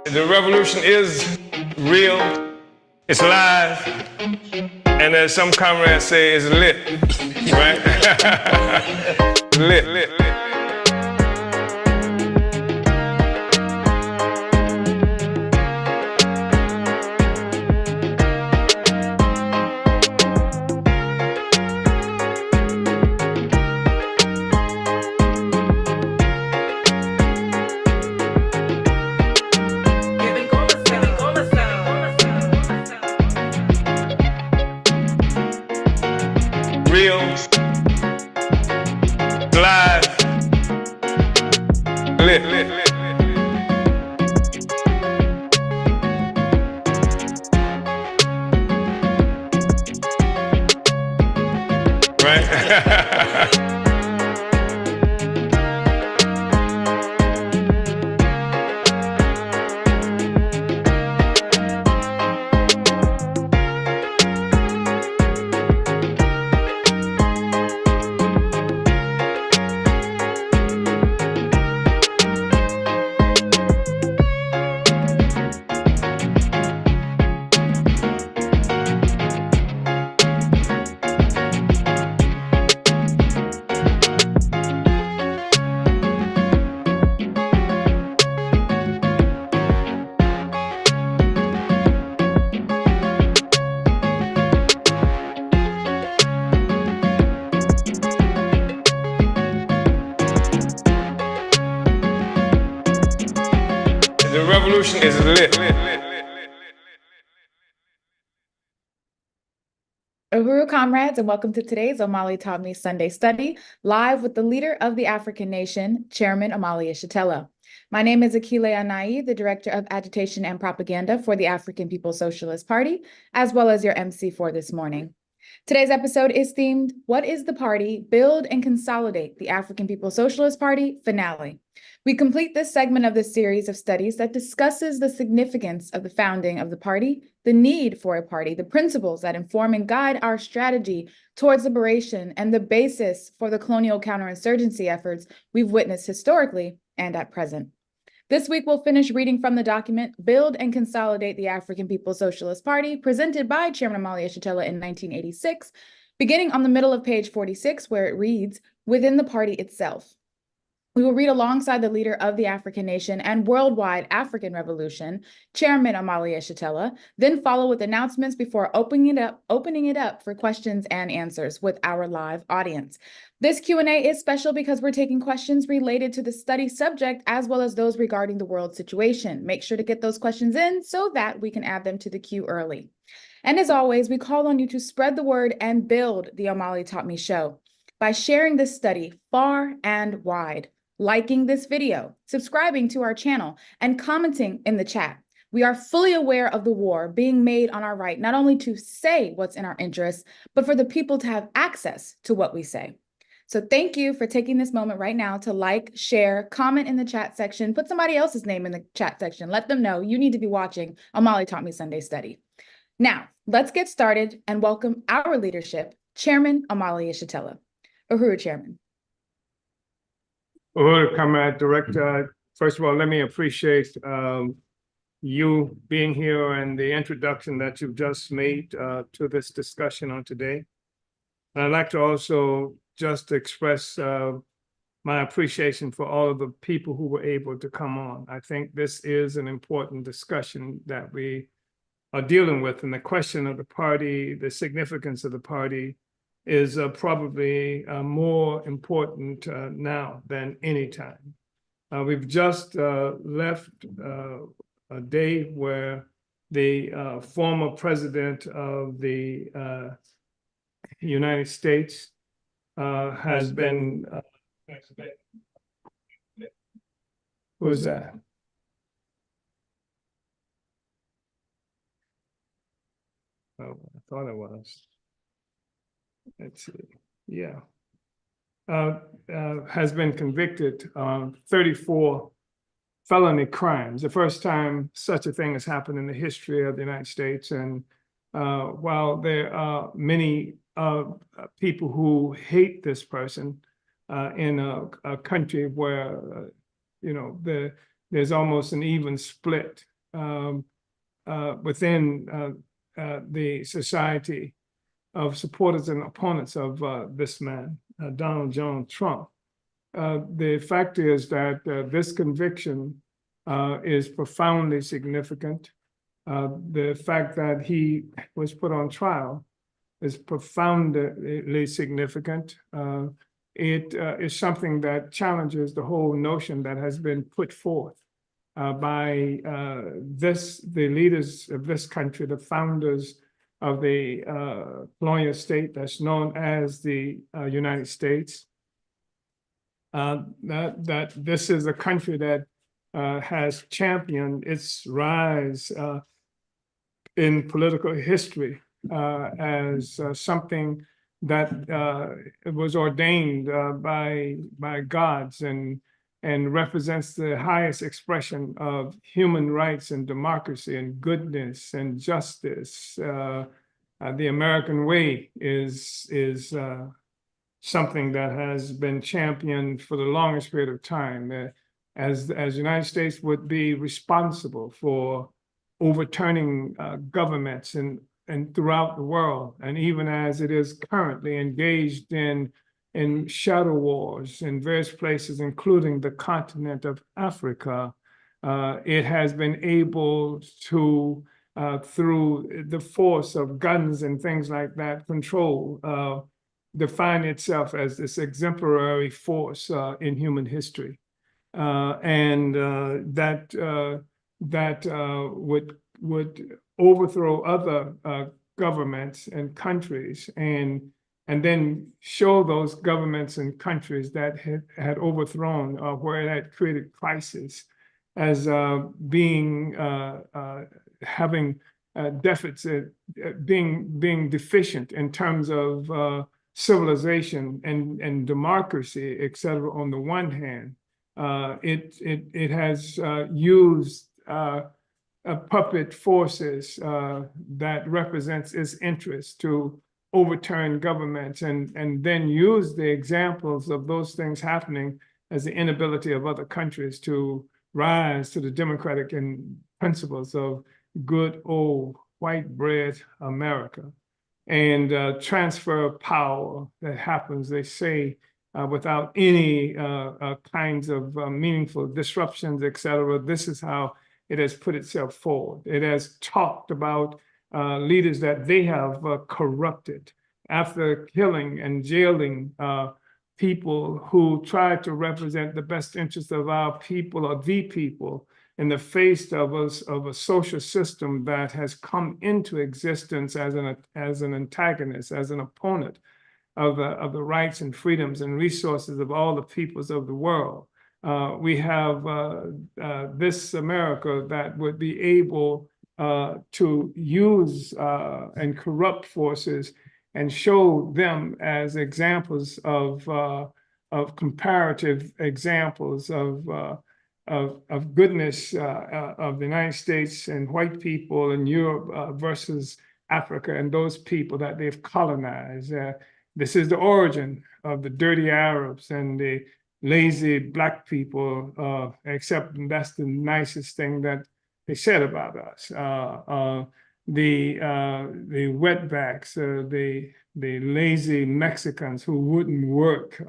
The revolution is real, it's live, and as some comrades say, it's lit, right? lit. Real, live, lit. Right? The revolution is lit. Uhuru comrades, and welcome to today's Omali Taught Me Sunday Study, live with the leader of the African Nation, Chairman Omali Yeshitela. My name is Akile Anai, the Director of Agitation and Propaganda for the African People's Socialist Party, as well as your MC for this morning. Today's episode is themed, What is the Party? Build and Consolidate the African People's Socialist Party finale. We complete this segment of this series of studies that discusses the significance of the founding of the party, the need for a party, the principles that inform and guide our strategy towards liberation, and the basis for the colonial counterinsurgency efforts we've witnessed historically and at present. This week, we'll finish reading from the document, Build and Consolidate the African People's Socialist Party, presented by Chairman Omali Yeshitela in 1986, beginning on the middle of page 46, where it reads, Within the party itself. We will read alongside the leader of the African Nation and worldwide African Revolution, Chairman Omali Yeshitela, then follow with announcements before opening it up for questions and answers with our live audience. This Q&A is special because we're taking questions related to the study subject as well as those regarding the world situation. Make sure to get those questions in so that we can add them to the queue early. And as always, we call on you to spread the word and build the Omali Taught Me show by sharing this study far and wide, liking this video, subscribing to our channel, and commenting in the chat. We are fully aware of the war being made on our right, not only to say what's in our interests, but for the people to have access to what we say. So thank you for taking this moment right now to like, share, comment in the chat section, put somebody else's name in the chat section. Let them know you need to be watching Omali Taught Me Sunday Study. Now, let's get started and welcome our leadership, Chairman Omali Yeshitela. Uhuru, Chairman. Uhuru, Comrade Director, first of all, let me appreciate you being here and the introduction that you've just made to this discussion on today. And I'd like to also just express my appreciation for all of the people who were able to come on. I think this is an important discussion that we are dealing with, and the question of the party, the significance of the party, is probably more important now than any time. We've just left a day where the former president of the United States has been, who's that? Oh, I thought it was. Let's see, yeah. Has been convicted on 34 felony crimes, the first time such a thing has happened in the history of the United States. And while there are many people who hate this person in a country where, there's almost an even split within the society of supporters and opponents of this man, Donald John Trump. The fact is that this conviction is profoundly significant. The fact that he was put on trial is profoundly significant. It is something that challenges the whole notion that has been put forth by the leaders of this country, the founders of the colonial state that's known as the United States. That this is a country that has championed its rise in political history as something that was ordained by gods and represents the highest expression of human rights and democracy and goodness and justice. The American way is something that has been championed for the longest period of time, as the United States would be responsible for overturning governments and throughout the world, and even as it is currently engaged in shadow wars in various places, including the continent of Africa. It has been able to, through the force of guns and things like that, define itself as this exemplary force in human history, and that would overthrow other governments and countries, and then show those governments and countries that had overthrown where it had created crisis as having deficit, being deficient in terms of civilization and democracy, et cetera. On the one hand, it has used puppet forces that represents its interests to overturn governments, and then use the examples of those things happening as the inability of other countries to rise to the democratic principles of good old white bread America, and transfer of power that happens, they say, without any kinds of meaningful disruptions, et cetera. This is how it has put itself forward. It has talked about leaders that they have corrupted after killing and jailing people who tried to represent the best interests of our people or the people in the face of a social system that has come into existence as an antagonist, as an opponent of the rights and freedoms and resources of all the peoples of the world. We have this America that would be able to use and corrupt forces and show them as examples of comparative examples of goodness of the United States and white people in Europe versus Africa and those people that they've colonized. This is the origin of the dirty Arabs and the lazy Black people, except that's the nicest thing that they said about us. The wetbacks, the lazy Mexicans who wouldn't work.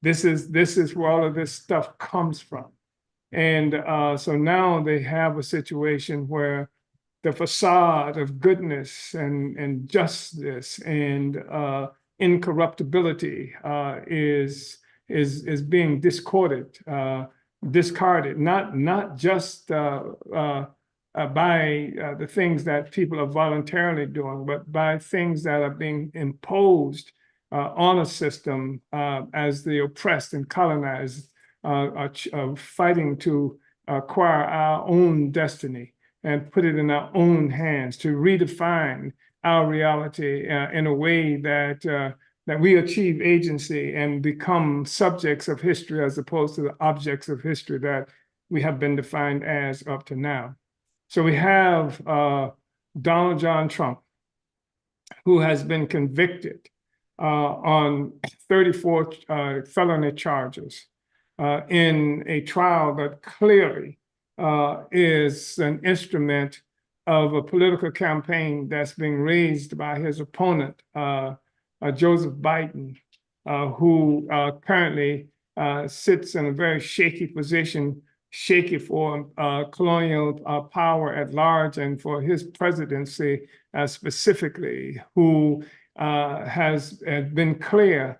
This is where all of this stuff comes from. And so now they have a situation where the facade of goodness and justice and incorruptibility is being discarded, not just by the things that people are voluntarily doing, but by things that are being imposed on a system as the oppressed and colonized are fighting to acquire our own destiny and put it in our own hands, to redefine our reality in a way that we achieve agency and become subjects of history as opposed to the objects of history that we have been defined as up to now. So we have Donald John Trump, who has been convicted on 34 felony charges in a trial that clearly is an instrument of a political campaign that's being raised by his opponent, Joseph Biden, who currently sits in a very shaky position, shaky for colonial power at large and for his presidency specifically, who has been clear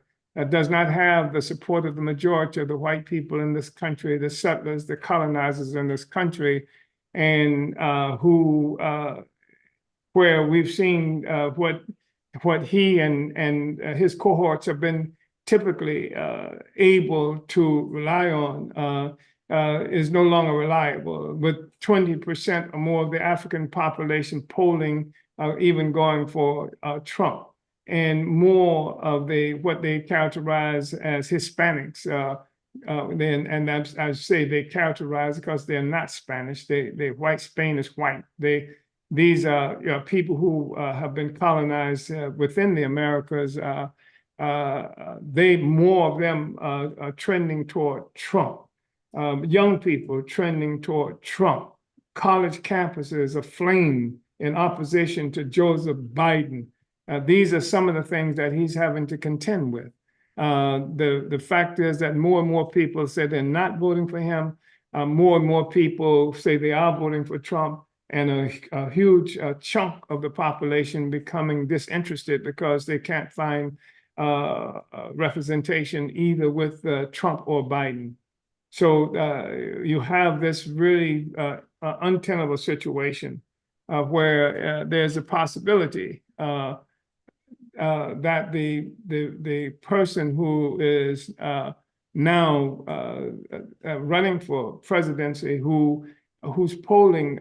does not have the support of the majority of the white people in this country, the settlers, the colonizers in this country, and where we've seen what he and his cohorts have been typically able to rely on is no longer reliable, with 20% or more of the African population polling, even going for Trump, and more of what they characterize as Hispanics. I say they characterize because they're not Spanish. They white. Spain is white. These are people who have been colonized within the Americas. More of them are trending toward Trump. Young people trending toward Trump. College campuses aflame in opposition to Joseph Biden. These are some of the things that he's having to contend with. The fact is that more and more people say they're not voting for him. More and more people say they are voting for Trump, and a huge chunk of the population becoming disinterested because they can't find representation either with Trump or Biden. So you have this really untenable situation where there's a possibility that the person who is now running for presidency, who's polling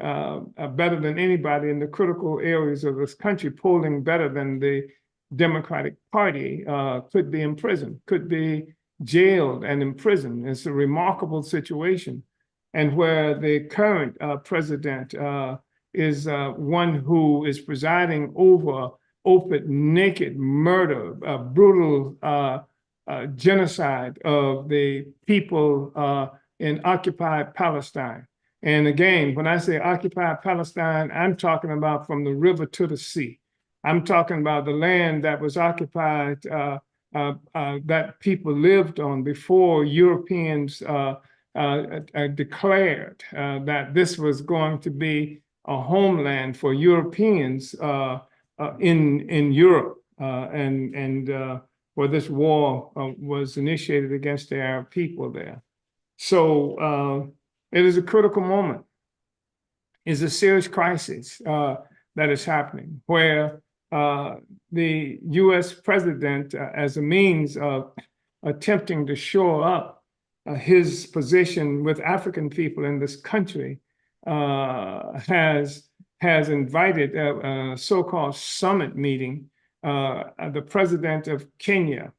better than anybody in the critical areas of this country, polling better than the Democratic Party, could be in prison, could be jailed and imprisoned. It's a remarkable situation. And where the current president is one who is presiding over open, naked murder, brutal genocide of the people in occupied Palestine. And again, when I say occupied Palestine, I'm talking about from the river to the sea. I'm talking about the land that was occupied, that people lived on before Europeans declared that this was going to be a homeland for Europeans in Europe, and where this war was initiated against the Arab people there. So it is a critical moment. It's a serious crisis that is happening, where the U.S. president, as a means of attempting to shore up his position with African people in this country, has invited a so-called summit meeting. The president of Kenya,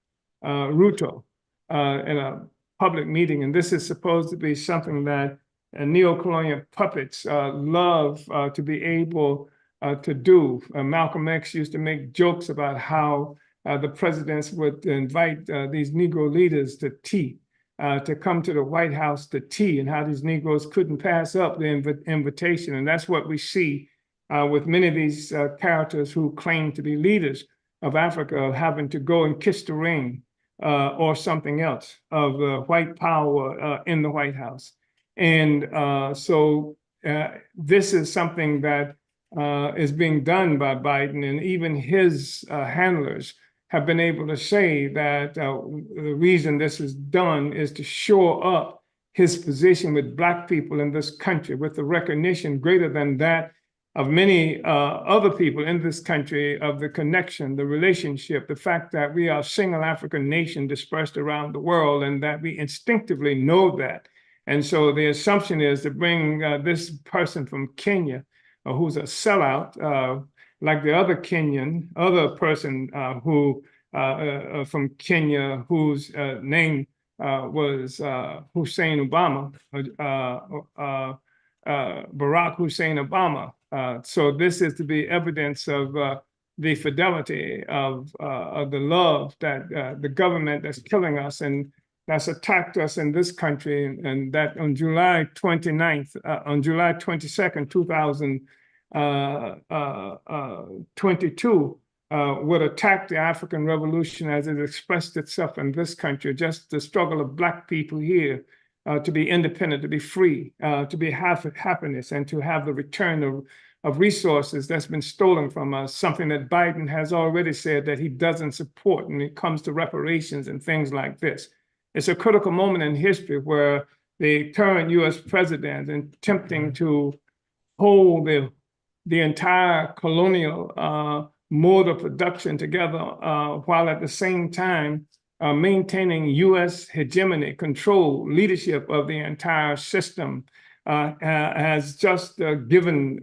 Ruto, in a public meeting, and this is supposed to be something that neo-colonial puppets love to be able to do. Malcolm X used to make jokes about how the presidents would invite these Negro leaders to tea, to come to the White House to tea, and how these Negroes couldn't pass up the invitation. And that's what we see with many of these characters who claim to be leaders of Africa, having to go and kiss the ring or something else of white power in the White House. And so this is something that is being done by Biden, and even his handlers have been able to say that the reason this is done is to shore up his position with Black people in this country, with the recognition greater than that of many other people in this country, of the connection, the relationship, the fact that we are a single African nation dispersed around the world, and that we instinctively know that. And so the assumption is to bring this person from Kenya, who's a sellout, like the other person who from Kenya, whose name was Hussein Obama, Barack Hussein Obama. So this is to be evidence of the fidelity of the love that the government that's killing us and that's attacked us in this country, and that on July 29th, on July 22nd, 2022, would attack the African Revolution as it expressed itself in this country, just the struggle of Black people here to be independent, to be free, to be happiness, and to have the return of resources that's been stolen from us, something that Biden has already said that he doesn't support when it comes to reparations and things like this. It's a critical moment in history where the current U.S. president is attempting to hold the entire colonial mode of production together, while at the same time maintaining U.S. hegemony, control, leadership of the entire system, has just given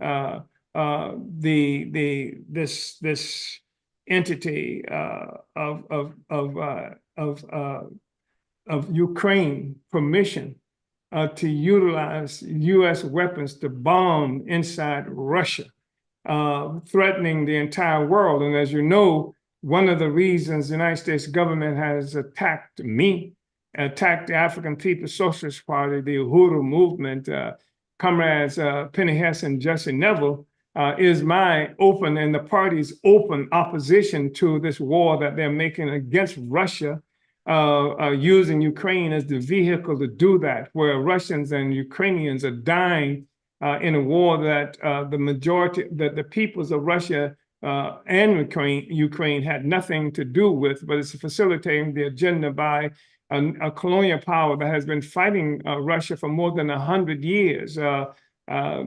this entity of Ukraine permission to utilize U.S. weapons to bomb inside Russia, threatening the entire world. And as you know, one of the reasons the United States government has attacked me, attacked the African People's Socialist Party, the Uhuru movement, comrades Penny Hess and Jesse Neville, is my open and the party's open opposition to this war that they're making against Russia, using Ukraine as the vehicle to do that, where Russians and Ukrainians are dying in a war that the majority, that the peoples of Russia and Ukraine had nothing to do with, but it's facilitating the agenda by a colonial power that has been fighting Russia for more than 100 years,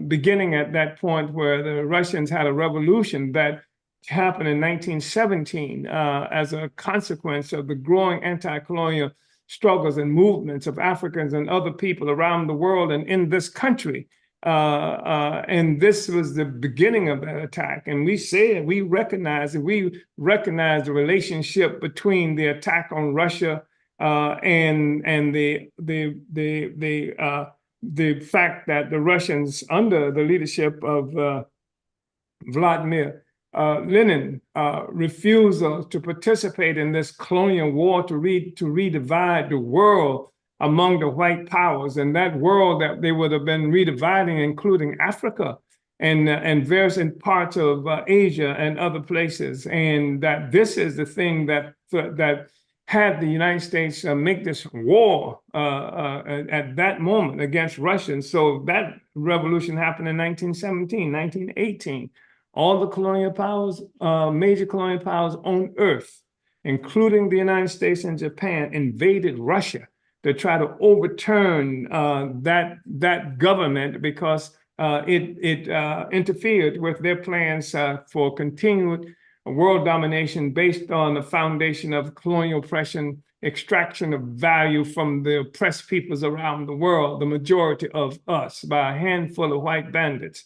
beginning at that point where the Russians had a revolution that happened in 1917 as a consequence of the growing anti-colonial struggles and movements of Africans and other people around the world and in this country. And this was the beginning of that attack. And we recognize the relationship between the attack on Russia and the fact that the Russians, under the leadership of Vladimir Lenin, refusal to participate in this colonial war to redivide the world among the white powers, and that world that they would have been redividing, including Africa and various parts of Asia and other places, and that this is the thing that had the United States make this war at that moment against Russia. And so that revolution happened in 1917, 1918. All the colonial powers, major colonial powers on Earth, including the United States and Japan, invaded Russia to try to overturn that government because it interfered with their plans for continued world domination based on the foundation of colonial oppression, extraction of value from the oppressed peoples around the world, the majority of us, by a handful of white bandits.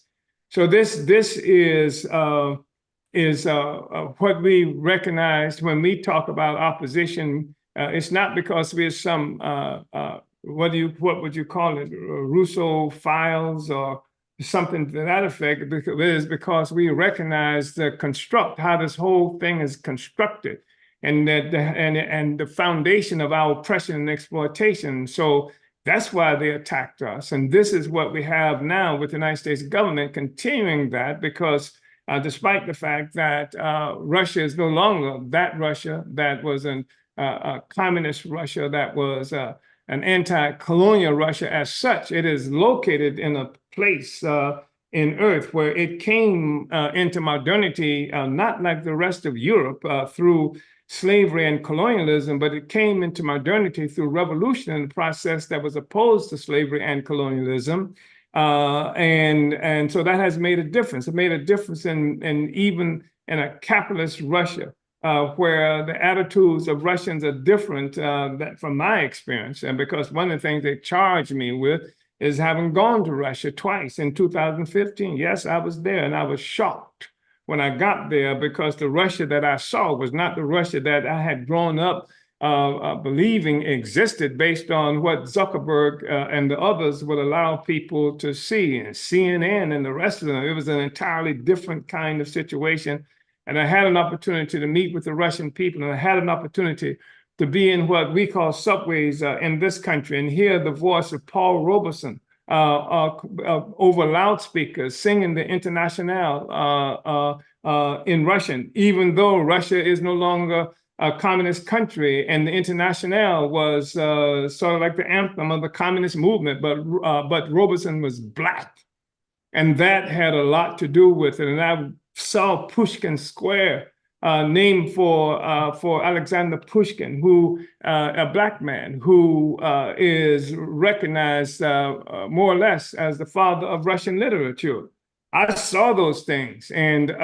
So this is what we recognize when we talk about opposition. It's not because we're some what would you call it, Russophiles or something to that effect. It is because we recognize how this whole thing is constructed, and the foundation of our oppression and exploitation. So that's why they attacked us. And this is what we have now with the United States government continuing that, because despite the fact that Russia is no longer that Russia that was a communist Russia, that was an anti-colonial Russia as such, it is located in a place in Earth where it came into modernity, not like the rest of Europe through slavery and colonialism, but it came into modernity through revolution in the process that was opposed to slavery and colonialism. And so that has made a difference. It made a difference in even in a capitalist Russia, where the attitudes of Russians are different from my experience. And because one of the things they charged me with is having gone to Russia twice in 2015. Yes, I was there, and I was shocked when I got there, because the Russia that I saw was not the Russia that I had grown up believing existed based on what Zuckerberg and the others would allow people to see, and CNN and the rest of them. It was an entirely different kind of situation. And I had an opportunity to meet with the Russian people, and I had an opportunity to be in what we call subways in this country and hear the voice of Paul Robeson over loudspeakers singing the Internationale in Russian, even though Russia is no longer a communist country, and the Internationale was sort of like the anthem of the communist movement, but Robeson was Black, and that had a lot to do with it. And I saw Pushkin Square named for Alexander Pushkin, who a Black man who is recognized more or less as the father of Russian literature. I saw those things, and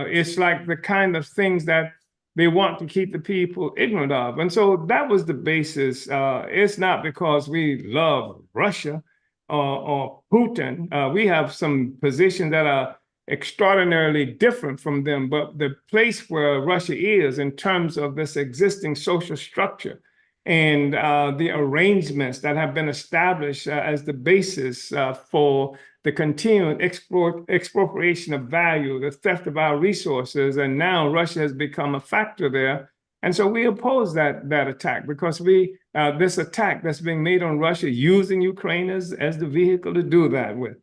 it's like the kind of things that they want to keep the people ignorant of. And so that was the basis. It's not because we love Russia or Putin. We have some positions that are extraordinarily different from them, but the place where Russia is in terms of this existing social structure and the arrangements that have been established as the basis for the continuing expropriation of value, the theft of our resources, and now Russia has become a factor there. And so we oppose that attack, because this attack that's being made on Russia using Ukraine as the vehicle to do that with.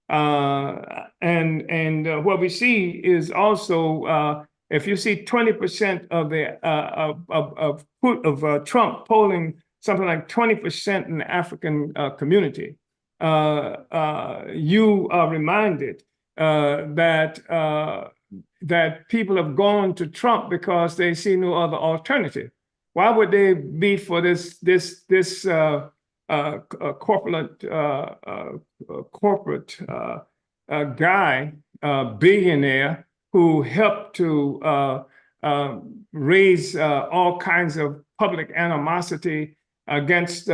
And what we see is also if you see 20% of Trump polling something like 20% in the African community, you are reminded that people have gone to Trump because they see no other alternative. Why would they be for this corporate guy, billionaire, who helped to raise all kinds of public animosity against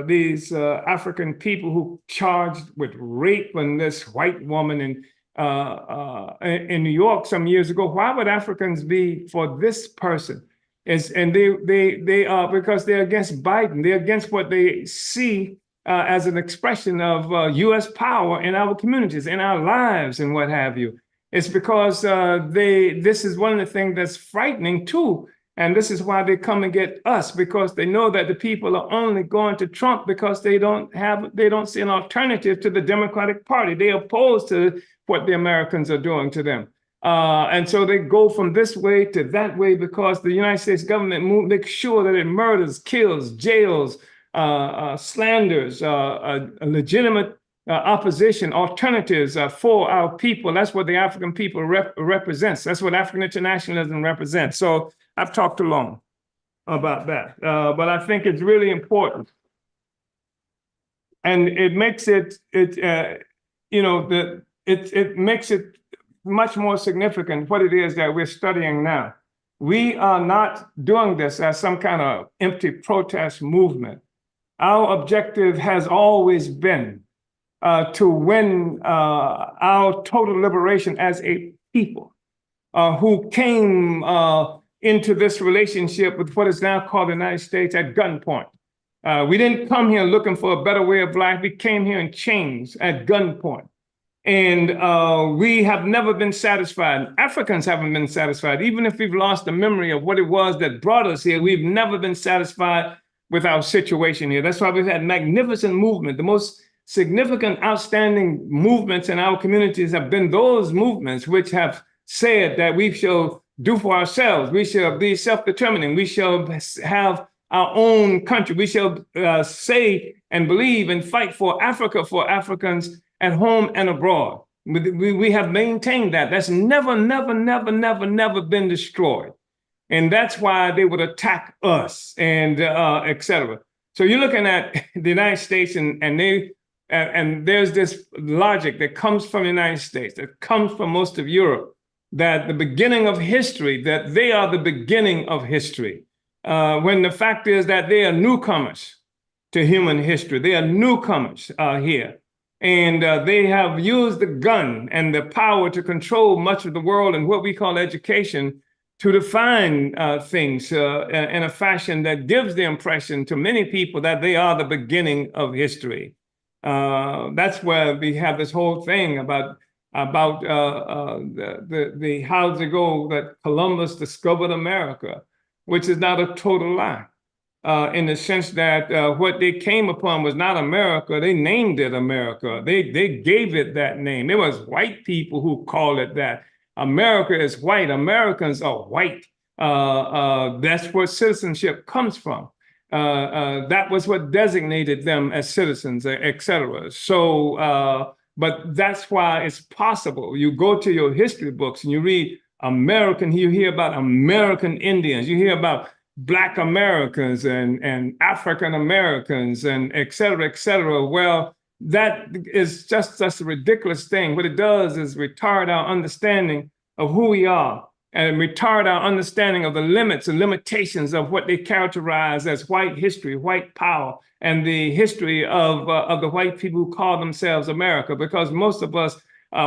these African people who charged with rape when this white woman in New York some years ago? Why would Africans be for this person? And they are, because they're against Biden. They're against what they see as an expression of U.S. power in our communities, in our lives, and what have you. It's because this is one of the things that's frightening too. And this is why they come and get us, because they know that the people are only going to Trump because they don't see an alternative to the Democratic Party. They oppose to what the Americans are doing to them. And so they go from this way to that way because the United States government makes sure that it murders, kills, jails, slanders, legitimate opposition, alternatives for our people. That's what the African people represents. That's what African internationalism represents. So I've talked too long about that, but I think it's really important, and it makes it makes it much more significant what it is that we're studying now. We are not doing this as some kind of empty protest movement. Our objective has always been to win our total liberation as a people who came into this relationship with what is now called the United States at gunpoint. We didn't come here looking for a better way of life. We came here in chains at gunpoint. And we have never been satisfied. Africans haven't been satisfied. Even if we've lost the memory of what it was that brought us here, we've never been satisfied with our situation here. That's why we've had magnificent movement. The most significant, outstanding movements in our communities have been those movements which have said that we shall do for ourselves. We shall be self-determining. We shall have our own country. We shall say and believe and fight for Africa, for Africans at home and abroad. We have maintained that. That's never been destroyed. And that's why they would attack us and et cetera. So you're looking at the United States and there's this logic that comes from the United States, that comes from most of Europe, that the beginning of history, that they are the beginning of history. When the fact is that they are newcomers to human history. They are newcomers here. And they have used the gun and the power to control much of the world and what we call education to define things in a fashion that gives the impression to many people that they are the beginning of history. That's where we have this whole thing about the how to go that Columbus discovered America. which is not a total lie. In the sense that what they came upon was not America. They named it America. They gave it that name. It was white people who called it that. America is white. Americans are white. That's where citizenship comes from. That was what designated them as citizens, et cetera. So, but that's why it's possible. You go to your history books and you read American, you hear about American Indians, you hear about Black Americans and African Americans and et cetera, et cetera. Well, that is just a ridiculous thing. What it does is retard our understanding of who we are and retard our understanding of the limits and limitations of what they characterize as white history, white power, and the history of the white people who call themselves America. Because most of us,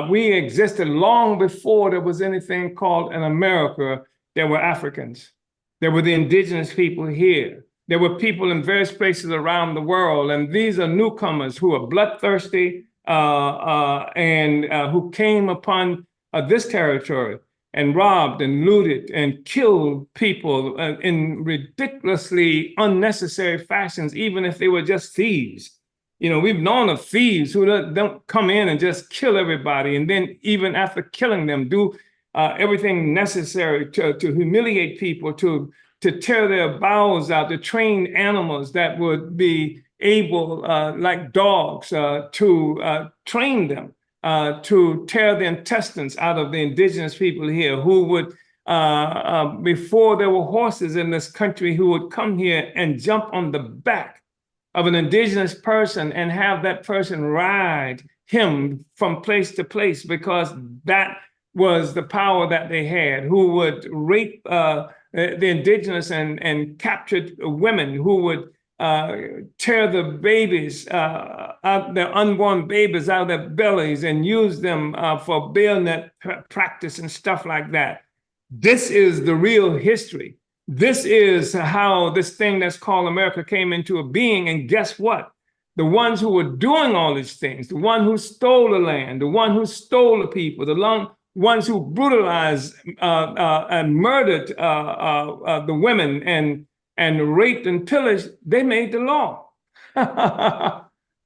we existed long before there was anything called an America. There were Africans. There were the indigenous people here. There were people in various places around the world. And these are newcomers who are bloodthirsty and who came upon this territory and robbed and looted and killed people in ridiculously unnecessary fashions, even if they were just thieves. You know, we've known of thieves who don't come in and just kill everybody. And then even after killing them, do everything necessary to humiliate people, to tear their bowels out, to train animals that would be able, like dogs, to train them, to tear the intestines out of the indigenous people here who would, before there were horses in this country, who would come here and jump on the back of an indigenous person and have that person ride him from place to place, because that was the power that they had, who would rape the indigenous and captured women, who would tear the babies, out their unborn babies out of their bellies and use them for bayonet practice and stuff like that. This is the real history. This is how this thing that's called America came into a being. And guess what? The ones who were doing all these things, the one who stole the land, the one who stole the people, the ones who brutalized and murdered the women and raped and pillaged, they made the law.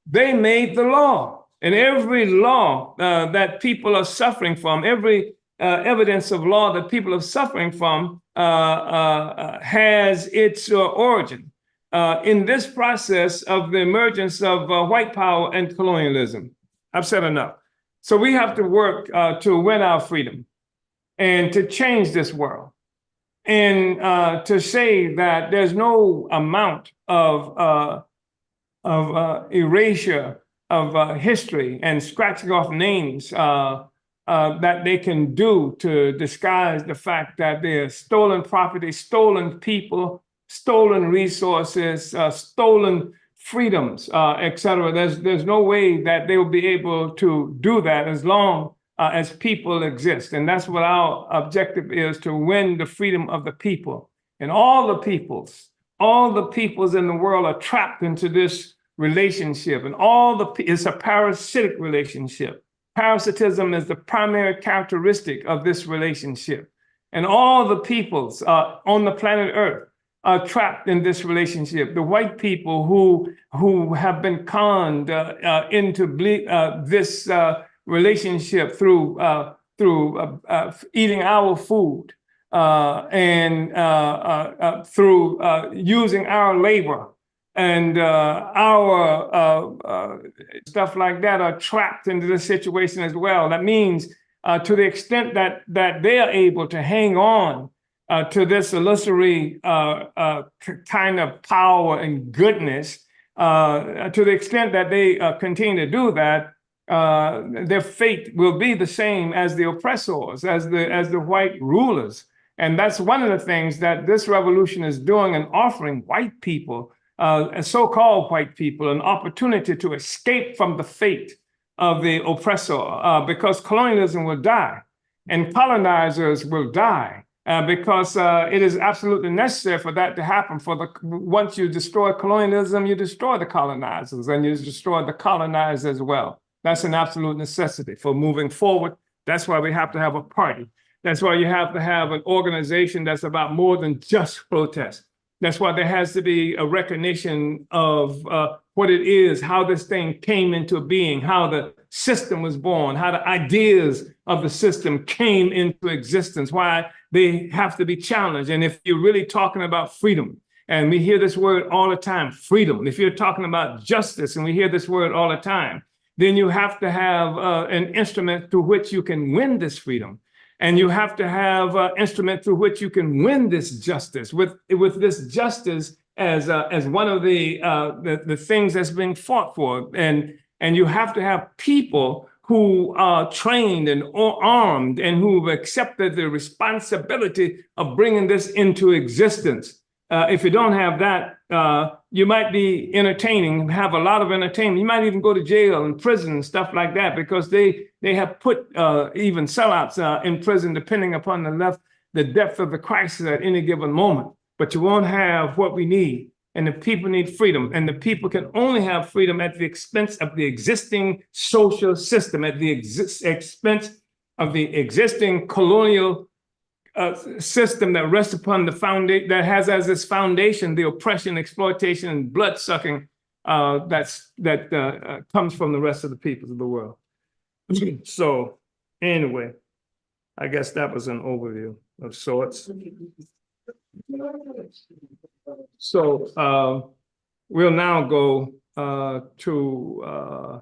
They made the law. And every law that people are suffering from, every evidence of law that people are suffering from has its origin in this process of the emergence of white power and colonialism. I've said enough. So we have to work to win our freedom and to change this world, and to say that there's no amount of erasure of history and scratching off names that they can do to disguise the fact that there's stolen property, stolen people, stolen resources, stolen freedoms, et cetera. There's no way that they will be able to do that as long as people exist. And that's what our objective is, to win the freedom of the people. And all the peoples in the world are trapped into this relationship. And it's a parasitic relationship. Parasitism is the primary characteristic of this relationship. And all the peoples on the planet Earth are trapped in this relationship. The white people who have been conned into this relationship through eating our food and through using our labor and our stuff like that, are trapped into this situation as well. That means to the extent that they are able to hang on to this illusory kind of power and goodness, to the extent that they continue to do that, their fate will be the same as the oppressors, as the white rulers. And that's one of the things that this revolution is doing, and offering white people, so-called white people, an opportunity to escape from the fate of the oppressor, because colonialism will die and colonizers will die. Because it is absolutely necessary for that to happen. Once you destroy colonialism, you destroy the colonizers, and you destroy the colonized as well. That's an absolute necessity for moving forward. That's why we have to have a party That's why you have to have an organization that's about more than just protest. That's why there has to be a recognition of what it is, how this thing came into being, how the system was born, how the ideas of the system came into existence, why they have to be challenged. And if you're really talking about freedom, and we hear this word all the time, freedom, if you're talking about justice, and we hear this word all the time, then you have to have an instrument through which you can win this freedom. And you have to have an instrument through which you can win this justice, with this justice as one of the things that's being fought for. And you have to have people who are trained and armed and who've accepted the responsibility of bringing this into existence. If you don't have that, you might be entertaining, have a lot of entertainment. You might even go to jail and prison and stuff like that, because they have put even sellouts in prison, depending upon the depth of the crisis at any given moment. But you won't have what we need. And the people need freedom. And the people can only have freedom at the expense of the existing social system, at the expense of the existing colonial system that rests upon the foundation, that has as its foundation the oppression, exploitation, and blood sucking that comes from the rest of the peoples of the world. So anyway, I guess that was an overview of sorts. So we'll now go to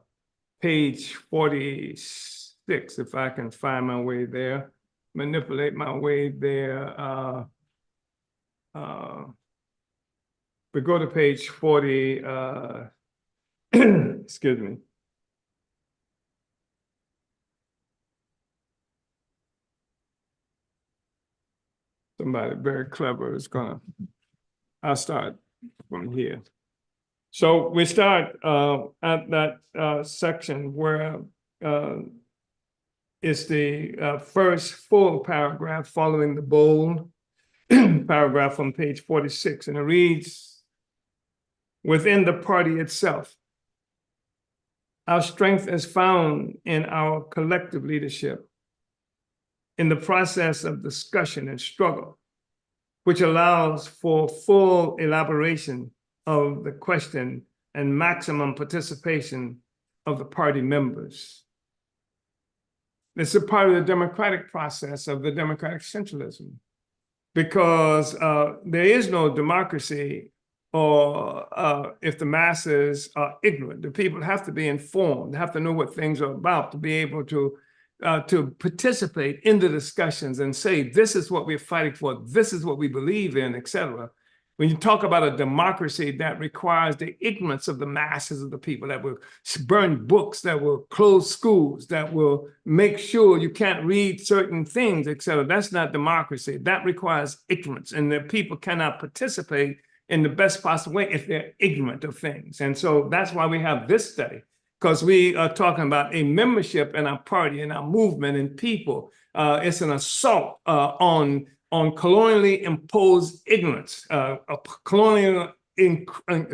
page 46, if I can find my way there. Manipulate my way there. We go to page 40, excuse me. Somebody very clever is I'll start from here. So we start at that section where it's the first full paragraph following the bold paragraph on page 46. And it reads, within the party itself, our strength is found in our collective leadership, in the process of discussion and struggle, which allows for full elaboration of the question and maximum participation of the party members. This is a part of the democratic process of the democratic centralism, because there is no democracy or if the masses are ignorant. The people have to be informed, have to know what things are about to be able to participate in the discussions and say, this is what we're fighting for, this is what we believe in, etc. When you talk about a democracy that requires the ignorance of the masses of the people, that will burn books, that will close schools, that will make sure you can't read certain things, etc., that's not democracy. That requires ignorance, and the people cannot participate in the best possible way if they're ignorant of things. And so that's why we have this study, because we are talking about a membership in our party and our movement and people. It's an assault on colonially imposed ignorance, colonial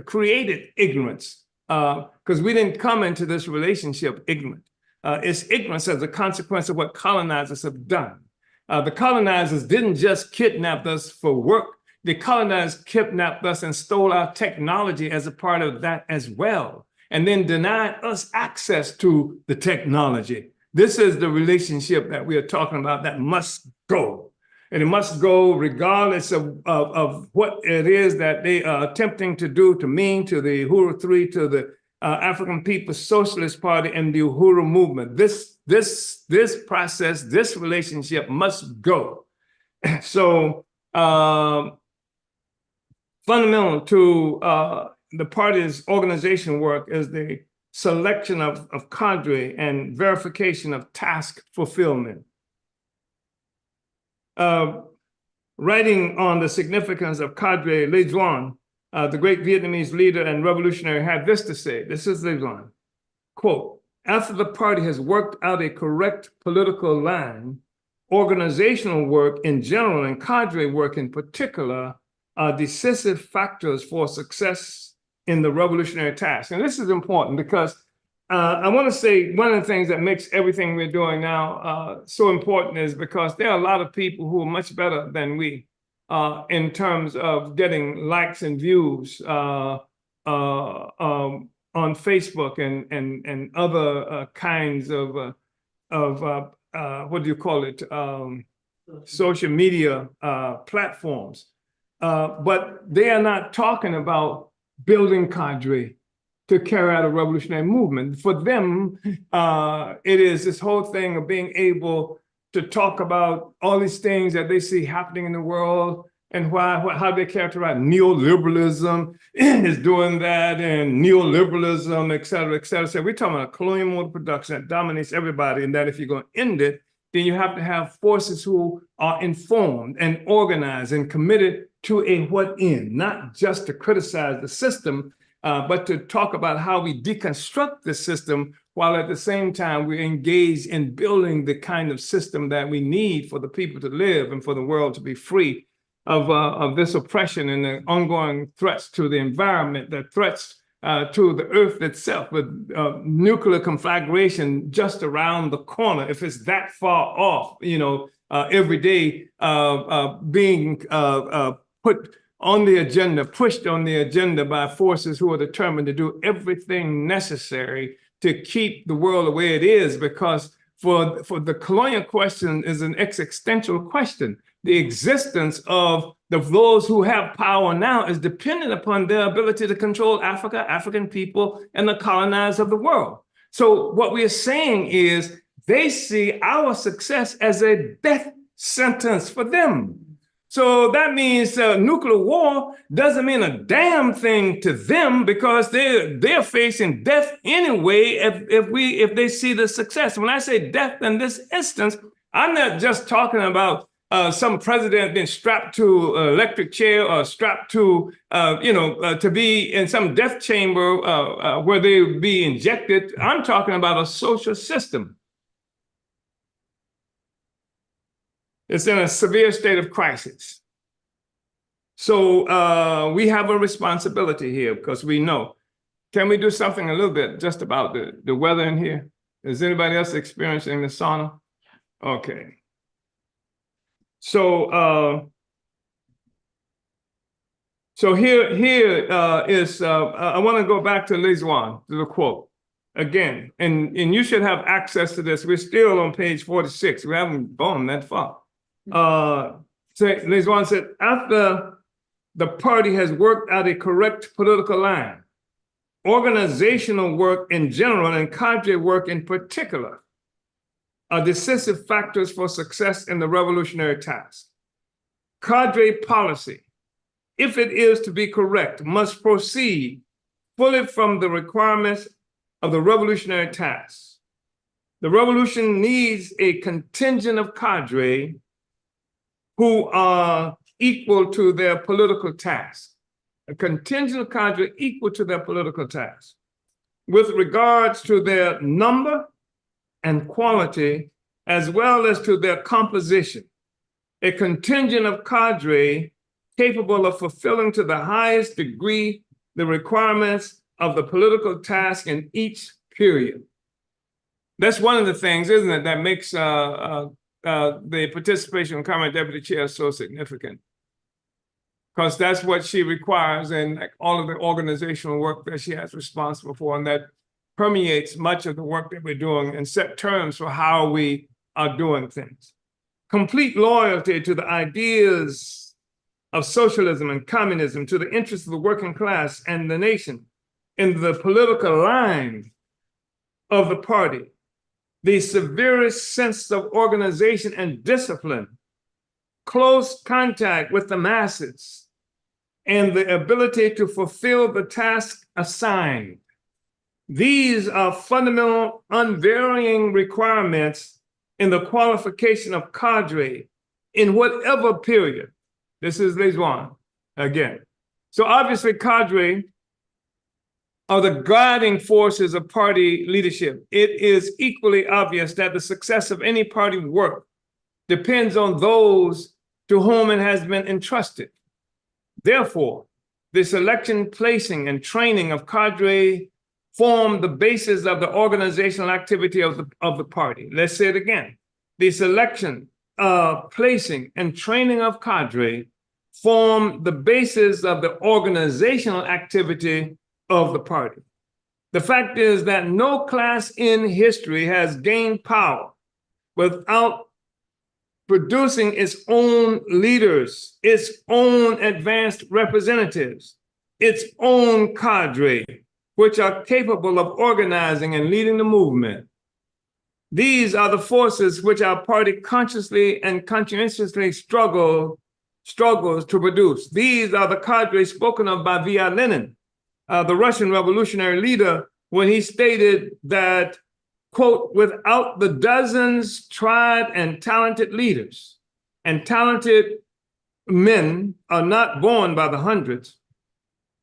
created ignorance, because we didn't come into this relationship ignorant. It's ignorance as a consequence of what colonizers have done. The colonizers didn't just kidnap us for work. The colonizers kidnapped us and stole our technology as a part of that as well, and then denied us access to the technology. This is the relationship that we are talking about that must go. And it must go regardless of what it is that they are attempting to do to mean to the Uhuru 3, to the African People's Socialist Party and the Uhuru movement. This process, this relationship must go. So fundamental to the party's organization work is the selection of cadre and verification of task fulfillment. Writing on the significance of cadre, Le Duan, the great Vietnamese leader and revolutionary, had this to say. This is Le Duan, quote, after the party has worked out a correct political line, organizational work in general and cadre work in particular are decisive factors for success in the revolutionary task. And this is important because I want to say one of the things that makes everything we're doing now so important is because there are a lot of people who are much better than we in terms of getting likes and views on Facebook and other kinds of what do you call it? Social media platforms. But they are not talking about building cadre to carry out a revolutionary movement. For them, it is this whole thing of being able to talk about all these things that they see happening in the world and how they characterize neoliberalism is doing that, and neoliberalism, et cetera, et cetera. So we're talking about colonial mode of production that dominates everybody, and that if you're going to end it, then you have to have forces who are informed and organized and committed to a what end, not just to criticize the system, but to talk about how we deconstruct the system while at the same time we engage in building the kind of system that we need for the people to live and for the world to be free of this oppression and the ongoing threats to the environment, the threats to the earth itself, with nuclear conflagration just around the corner, if it's that far off, every day being put on the agenda, pushed on the agenda by forces who are determined to do everything necessary to keep the world the way it is, because for the colonial question is an existential question. The existence of those who have power now is dependent upon their ability to control Africa, African people, and the colonizers of the world. So what we are saying is they see our success as a death sentence for them. So that means nuclear war doesn't mean a damn thing to them, because they're facing death anyway if they see the success. When I say death in this instance, I'm not just talking about some president being strapped to an electric chair or strapped to to be in some death chamber where they would be injected. I'm talking about a social system. It's in a severe state of crisis. So we have a responsibility here, because we know. Can we do something a little bit just about the weather in here? Is anybody else experiencing the sauna? Okay. So here is I want to go back to Lizuan, to the quote again, and you should have access to this. We're still on page 46. We haven't gone that far. Lizuan said, after the party has worked out a correct political line, organizational work in general and cadre work in particular are decisive factors for success in the revolutionary task. Cadre policy, if it is to be correct, must proceed fully from the requirements of the revolutionary task. The revolution needs a contingent of cadre who are equal to their political task. A contingent of cadre equal to their political task, with regards to their number and quality, as well as to their composition. A contingent of cadre capable of fulfilling to the highest degree the requirements of the political task in each period. That's one of the things, isn't it, that makes the participation of current deputy chair so significant. Because that's what she requires in all of the organizational work that she has responsible for, and that permeates much of the work that we're doing and set terms for how we are doing things. Complete loyalty to the ideas of socialism and communism, to the interests of the working class and the nation, in the political line of the party, the severest sense of organization and discipline, close contact with the masses, and the ability to fulfill the task assigned. These are fundamental, unvarying requirements in the qualification of cadre in whatever period. This is Lizuan again. So obviously cadre are the guiding forces of party leadership. It is equally obvious that the success of any party work depends on those to whom it has been entrusted. Therefore, the selection, placing, and training of cadre form the basis of the organizational activity of the party. Let's say it again. The selection, placing, and training of cadre form the basis of the organizational activity of the party. The fact is that no class in history has gained power without producing its own leaders, its own advanced representatives, its own cadre, which are capable of organizing and leading the movement. These are the forces which our party consciously and conscientiously struggles to produce. These are the cadres spoken of by V.I. Lenin, the Russian revolutionary leader, when he stated that, quote, without the dozens tried and talented leaders, and talented men are not born by the hundreds,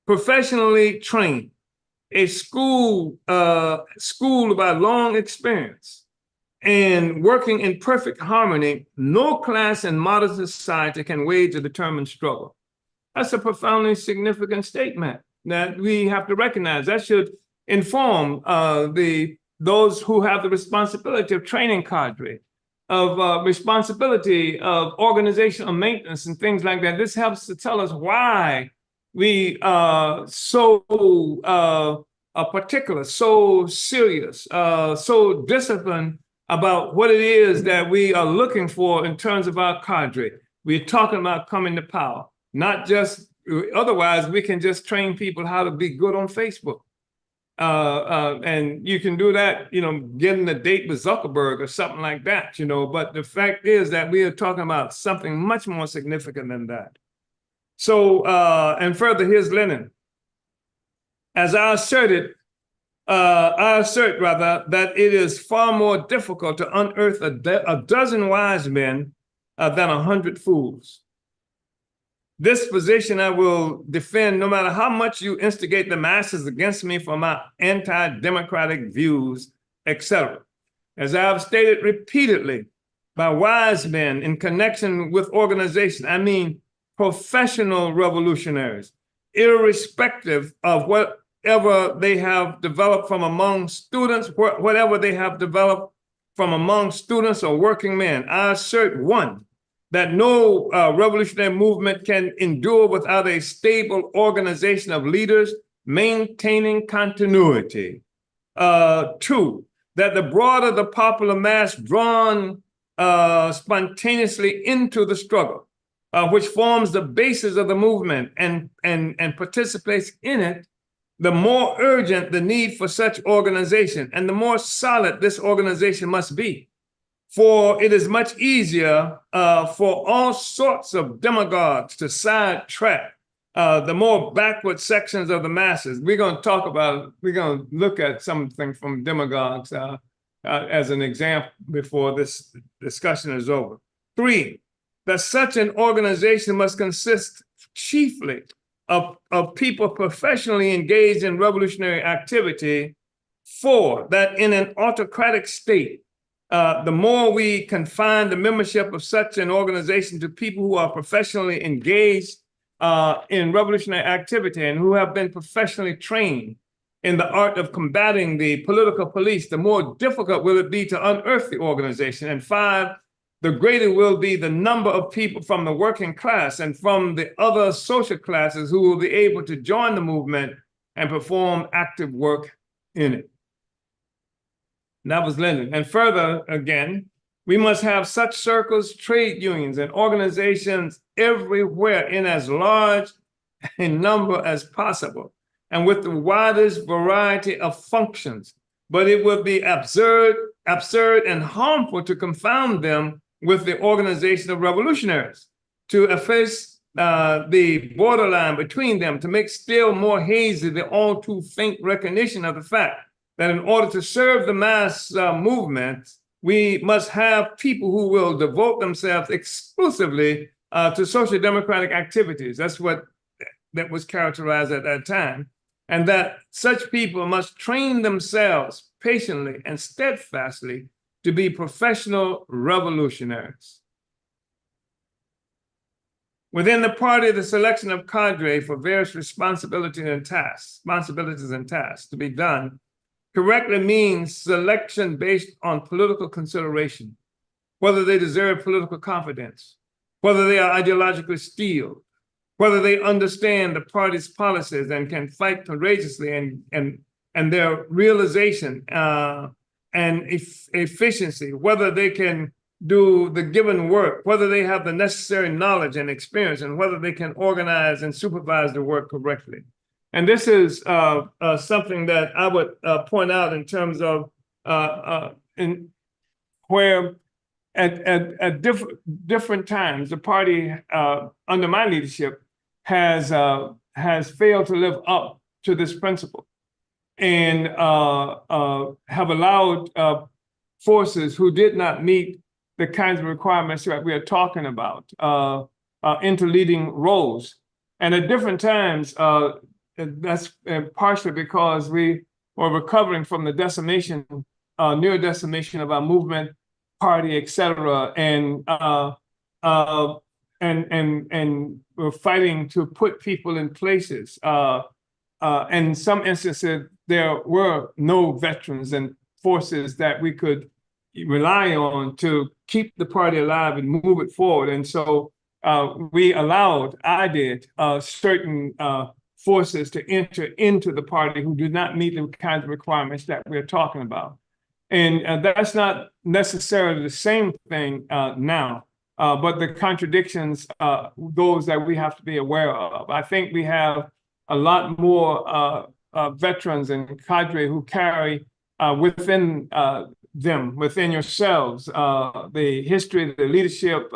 professionally trained, a school by long experience, and working in perfect harmony, no class in modern society can wage a determined struggle. That's a profoundly significant statement that we have to recognize. That should inform those who have the responsibility of training cadre, of responsibility of organizational maintenance and things like that. This helps to tell us why we are so particular, so serious, so disciplined about what it is that we are looking for in terms of our cadre. We're talking about coming to power, not just, otherwise we can just train people how to be good on Facebook. And you can do that, getting a date with Zuckerberg or something like that, but the fact is that we are talking about something much more significant than that. So, and further, here's Lenin. As I assert that it is far more difficult to unearth a dozen wise men than 100 fools. This position I will defend no matter how much you instigate the masses against me for my anti-democratic views, etc. As I've stated repeatedly, by wise men in connection with organization, I mean professional revolutionaries, irrespective of whatever they have developed from among students, whatever they have developed from among students or working men. I assert, one, that no revolutionary movement can endure without a stable organization of leaders maintaining continuity. Two, that the broader the popular mass drawn spontaneously into the struggle, which forms the basis of the movement and participates in it, the more urgent the need for such organization and the more solid this organization must be. For it is much easier for all sorts of demagogues to sidetrack the more backward sections of the masses. We're going to look at something from demagogues as an example before this discussion is over. Three, that such an organization must consist chiefly of people professionally engaged in revolutionary activity. Four, that in an autocratic state, the more we confine the membership of such an organization to people who are professionally engaged in revolutionary activity and who have been professionally trained in the art of combating the political police, the more difficult will it be to unearth the organization. And five, the greater will be the number of people from the working class and from the other social classes who will be able to join the movement and perform active work in it. And that was Lenin. And further, again, we must have such circles, trade unions, and organizations everywhere in as large a number as possible, and with the widest variety of functions. But it would be absurd and harmful to confound them with the organization of revolutionaries, to efface the borderline between them, to make still more hazy the all too faint recognition of the fact that in order to serve the mass movement, we must have people who will devote themselves exclusively to social democratic activities. That's what that was characterized at that time. And that such people must train themselves patiently and steadfastly to be professional revolutionaries. Within the party, the selection of cadre for various responsibilities and tasks to be done correctly means selection based on political consideration, whether they deserve political confidence, whether they are ideologically steeled, whether they understand the party's policies and can fight courageously and their realization and efficiency, whether they can do the given work, whether they have the necessary knowledge and experience, and whether they can organize and supervise the work correctly. And this is something that I would point out in terms of where at different times the party under my leadership has failed to live up to this principle and have allowed forces who did not meet the kinds of requirements that we are talking about into leading roles. And at different times, that's partially because we were recovering from the decimation, near decimation of our movement, party, et cetera, and we're fighting to put people in places. In some instances, there were no veterans and forces that we could rely on to keep the party alive and move it forward. And so I did, certain forces to enter into the party who do not meet the kinds of requirements that we're talking about. And that's not necessarily the same thing now, but the contradictions, those that we have to be aware of. I think we have a lot more veterans and cadre who carry within them, within yourselves, the history, the leadership,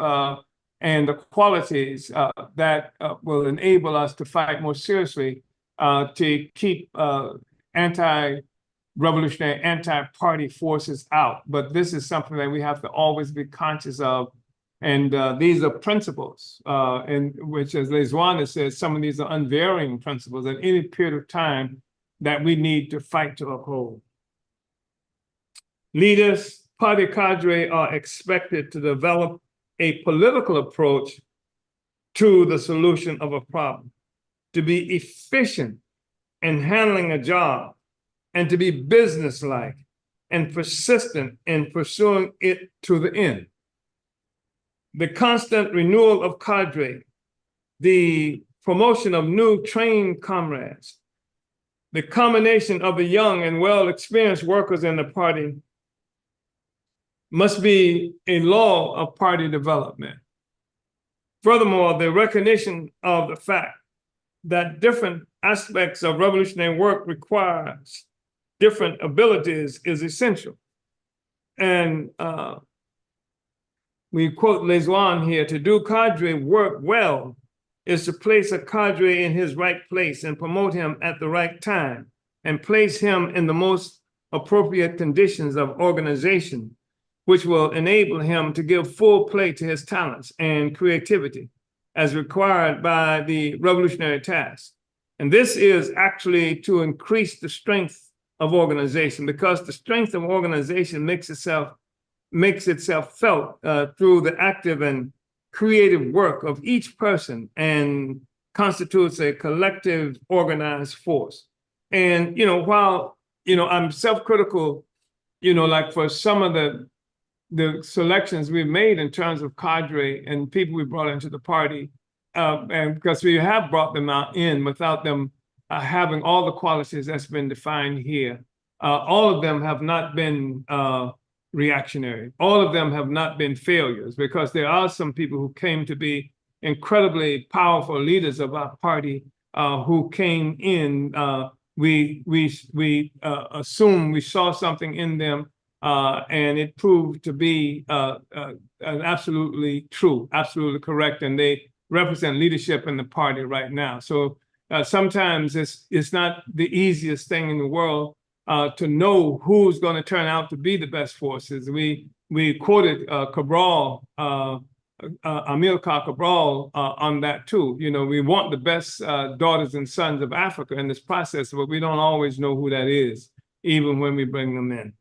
and the qualities that will enable us to fight more seriously to keep anti-revolutionary, anti-party forces out. But this is something that we have to always be conscious of. And these are principles, in which, as Lezuana says, some of these are unvarying principles at any period of time that we need to fight to uphold. Leaders, party cadre are expected to develop a political approach to the solution of a problem, to be efficient in handling a job, and to be businesslike and persistent in pursuing it to the end. The constant renewal of cadre, the promotion of new trained comrades, the combination of the young and well-experienced workers in the party must be a law of party development. Furthermore, the recognition of the fact that different aspects of revolutionary work requires different abilities is essential. And we quote Lezuan here: to do cadre work well is to place a cadre in his right place and promote him at the right time and place him in the most appropriate conditions of organization, which will enable him to give full play to his talents and creativity as required by the revolutionary task. And this is actually to increase the strength of organization, because the strength of organization makes itself felt through the active and creative work of each person and constitutes a collective organized force. And, while, I'm self-critical, like for some of the selections we've made in terms of cadre and people we brought into the party, and because we have brought them in without them having all the qualities that's been defined here. All of them have not been reactionary. All of them have not been failures, because there are some people who came to be incredibly powerful leaders of our party who came in. We assumed we saw something in them, and it proved to be absolutely true, absolutely correct, and they represent leadership in the party right now. So sometimes it's not the easiest thing in the world to know who's going to turn out to be the best forces. We quoted Cabral, Amilcar Cabral on that too. We want the best daughters and sons of Africa in this process, but we don't always know who that is, even when we bring them in.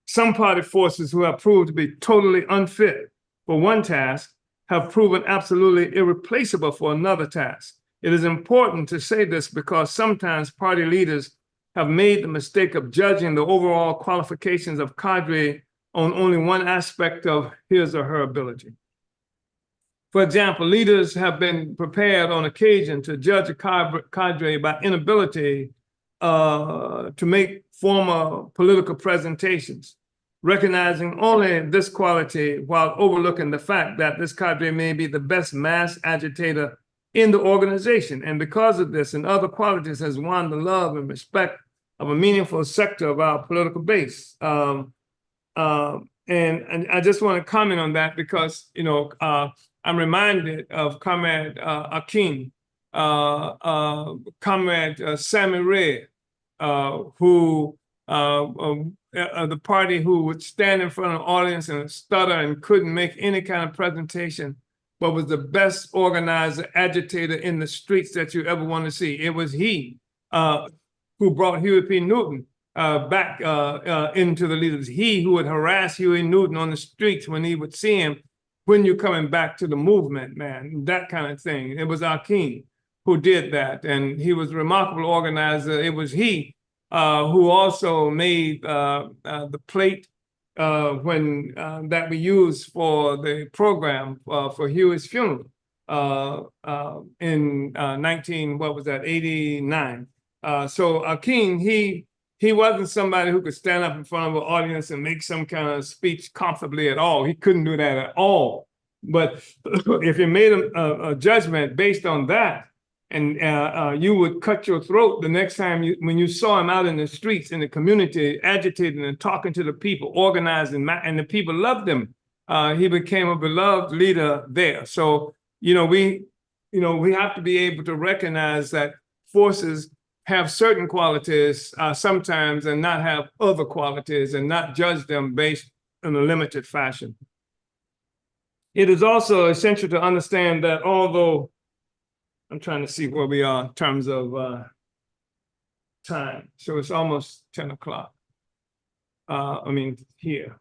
Some party forces who have proved to be totally unfit for one task have proven absolutely irreplaceable for another task. It is important to say this because sometimes party leaders have made the mistake of judging the overall qualifications of cadre on only one aspect of his or her ability. For example, leaders have been prepared on occasion to judge a cadre by inability to make formal political presentations, recognizing only this quality while overlooking the fact that this cadre may be the best mass agitator in the organization. And because of this and other qualities has won the love and respect of a meaningful sector of our political base. And I just want to comment on that because, I'm reminded of Comrade Akin, Comrade Sammy Ray, who the party who would stand in front of an audience and stutter and couldn't make any kind of presentation, but was the best organizer, agitator in the streets that you ever want to see. It was he who brought Huey P. Newton back into the leaders. He who would harass Huey Newton on the streets when he would see him, when you're coming back to the movement, man, that kind of thing. It was Akin who did that, and he was a remarkable organizer. It was he who also made the plate when that we used for the program for Huey's funeral in 89. So Akin, he wasn't somebody who could stand up in front of an audience and make some kind of speech comfortably at all. He couldn't do that at all. But if you made a judgment based on that, and you would cut your throat the next time when you saw him out in the streets, in the community, agitating and talking to the people, organizing, and the people loved him. He became a beloved leader there. So, we have to be able to recognize that forces have certain qualities sometimes and not have other qualities and not judge them based in a limited fashion. It is also essential to understand that although I'm trying to see where we are in terms of time. So it's almost 10 o'clock. Here.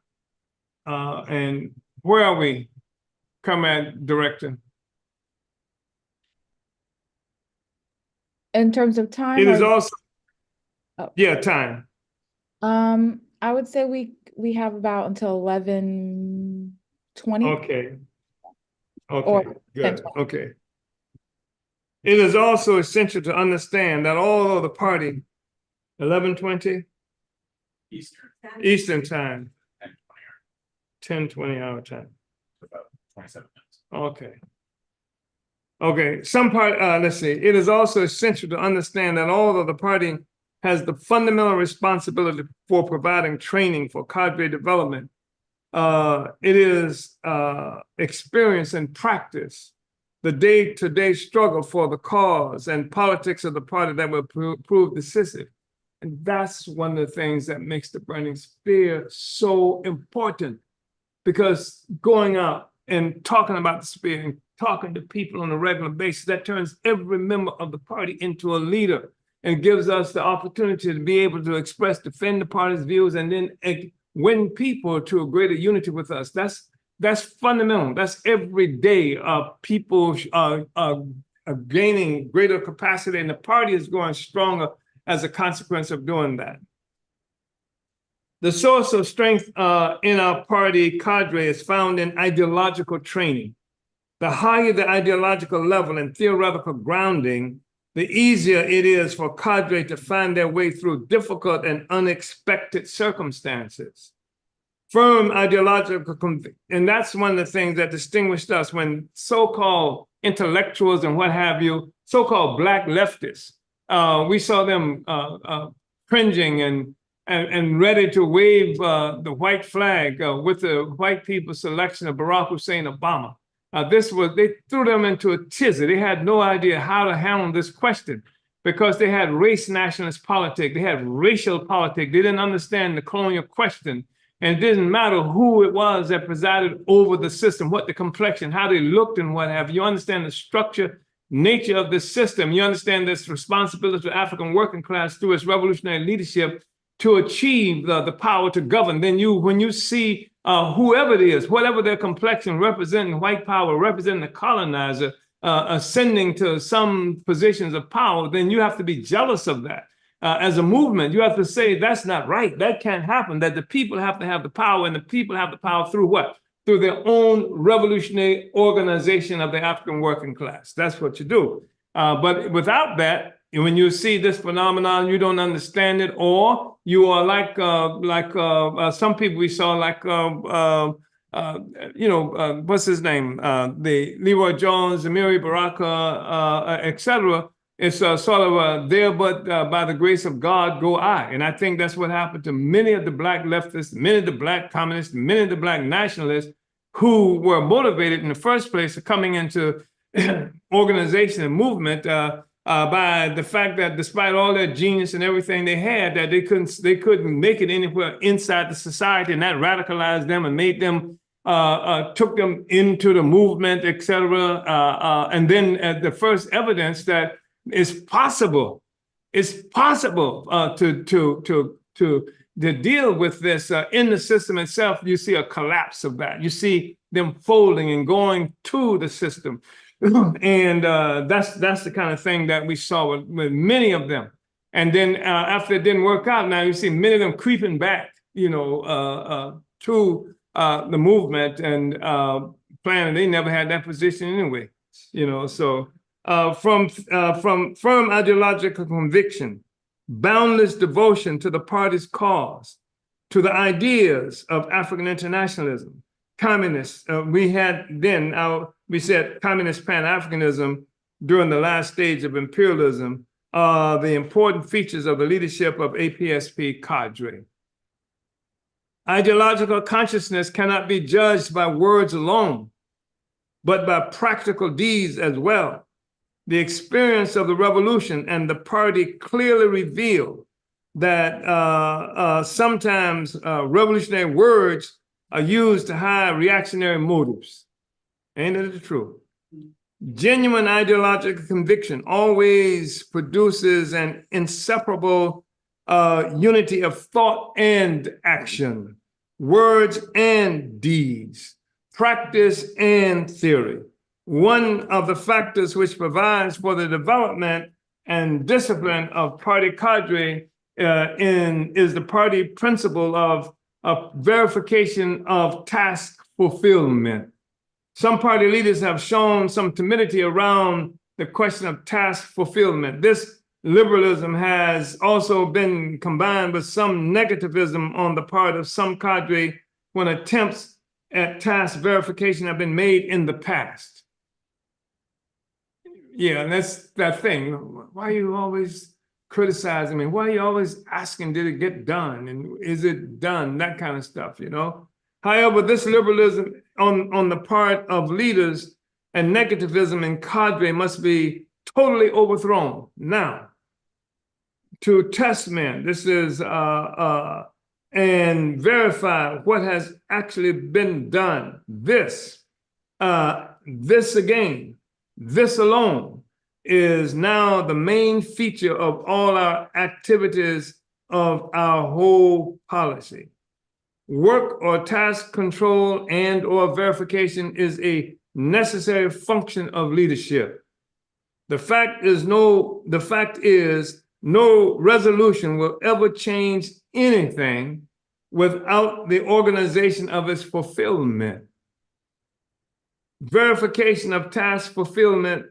And where are we, Comrade Director? In terms of time? It is also, time. I would say we have about until 11:20. Okay. Or Good. Okay. It is also essential to understand that although the party, 11:20 Eastern time, 10:20 our time. About 27 minutes. Okay. Let's see. It is also essential to understand that although the party has the fundamental responsibility for providing training for cadre development, it is experience and practice, the day-to-day struggle for the cause and politics of the party that will prove decisive. And that's one of the things that makes the Burning Spear so important, because going out and talking about the spear and talking to people on a regular basis, that turns every member of the party into a leader and gives us the opportunity to be able to express, defend the party's views, and then win people to a greater unity with us. That's fundamental. That's every day people are gaining greater capacity, and the party is growing stronger as a consequence of doing that. The source of strength in our party cadre is found in ideological training. The higher the ideological level and theoretical grounding, the easier it is for cadre to find their way through difficult and unexpected circumstances. Firm ideological conviction, and that's one of the things that distinguished us when so-called intellectuals and what have you, so-called Black leftists, we saw them cringing and ready to wave the white flag with the white people's selection of Barack Hussein Obama. They threw them into a tizzy. They had no idea how to handle this question because they had race nationalist politics. They had racial politics. They didn't understand the colonial question. And it didn't matter who it was that presided over the system, what the complexion, how they looked and what have you. You understand the structure, nature of this system. You understand this responsibility to African working class through its revolutionary leadership to achieve the power to govern. Then when you see whoever it is, whatever their complexion, representing white power, representing the colonizer, ascending to some positions of power, then you have to be jealous of that. As a movement, you have to say that's not right. That can't happen. That the people have to have the power, and the people have the power through what? Through their own revolutionary organization of the African working class. That's what you do. But without that, when you see this phenomenon, you don't understand it, or you are like some people we saw, like what's his name, the Leroy Jones, Amiri Baraka, etc. It's sort of there, but by the grace of God go I. And I think that's what happened to many of the Black leftists, many of the Black communists, many of the Black nationalists who were motivated in the first place of coming into organization and movement by the fact that despite all their genius and everything they had, that they couldn't make it anywhere inside the society, and that radicalized them and made them took them into the movement, etc. And then the first evidence that it's possible to deal with this in the system itself. You see a collapse of that. You see them folding and going to the system, and that's the kind of thing that we saw with many of them. And then after it didn't work out, now you see many of them creeping back, to the movement and planning. They never had that position anyway, So. From firm ideological conviction, boundless devotion to the party's cause, to the ideas of African internationalism, communists. We said communist Pan-Africanism during the last stage of imperialism are the important features of the leadership of APSP cadre. Ideological consciousness cannot be judged by words alone, but by practical deeds as well. The experience of the revolution and the party clearly reveal that sometimes revolutionary words are used to hide reactionary motives. Ain't it the truth? Genuine ideological conviction always produces an inseparable unity of thought and action, words and deeds, practice and theory. One of the factors which provides for the development and discipline of party cadre is the party principle of verification of task fulfillment. Some party leaders have shown some timidity around the question of task fulfillment. This liberalism has also been combined with some negativism on the part of some cadre when attempts at task verification have been made in the past. Yeah, and that's that thing. Why are you always criticizing me? Why are you always asking, did it get done? And is it done? That kind of stuff, However, this liberalism on the part of leaders and negativism in cadre must be totally overthrown. Now, to test men, this is, and verify what has actually been done. This alone is now the main feature of all our activities of our whole policy. Work or task control and or verification is a necessary function of leadership. The fact is no resolution will ever change anything without the organization of its fulfillment. Verification of task fulfillment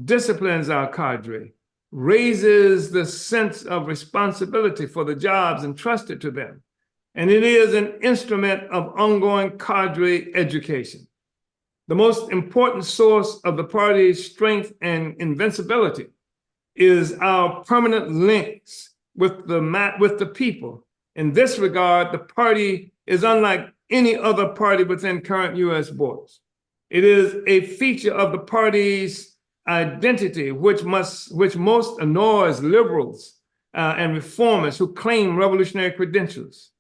disciplines our cadre, raises the sense of responsibility for the jobs entrusted to them, and it is an instrument of ongoing cadre education. The most important source of the party's strength and invincibility is our permanent links with the people. In this regard, the party is unlike any other party within current U.S. borders. It is a feature of the party's identity which most annoys liberals and reformers who claim revolutionary credentials.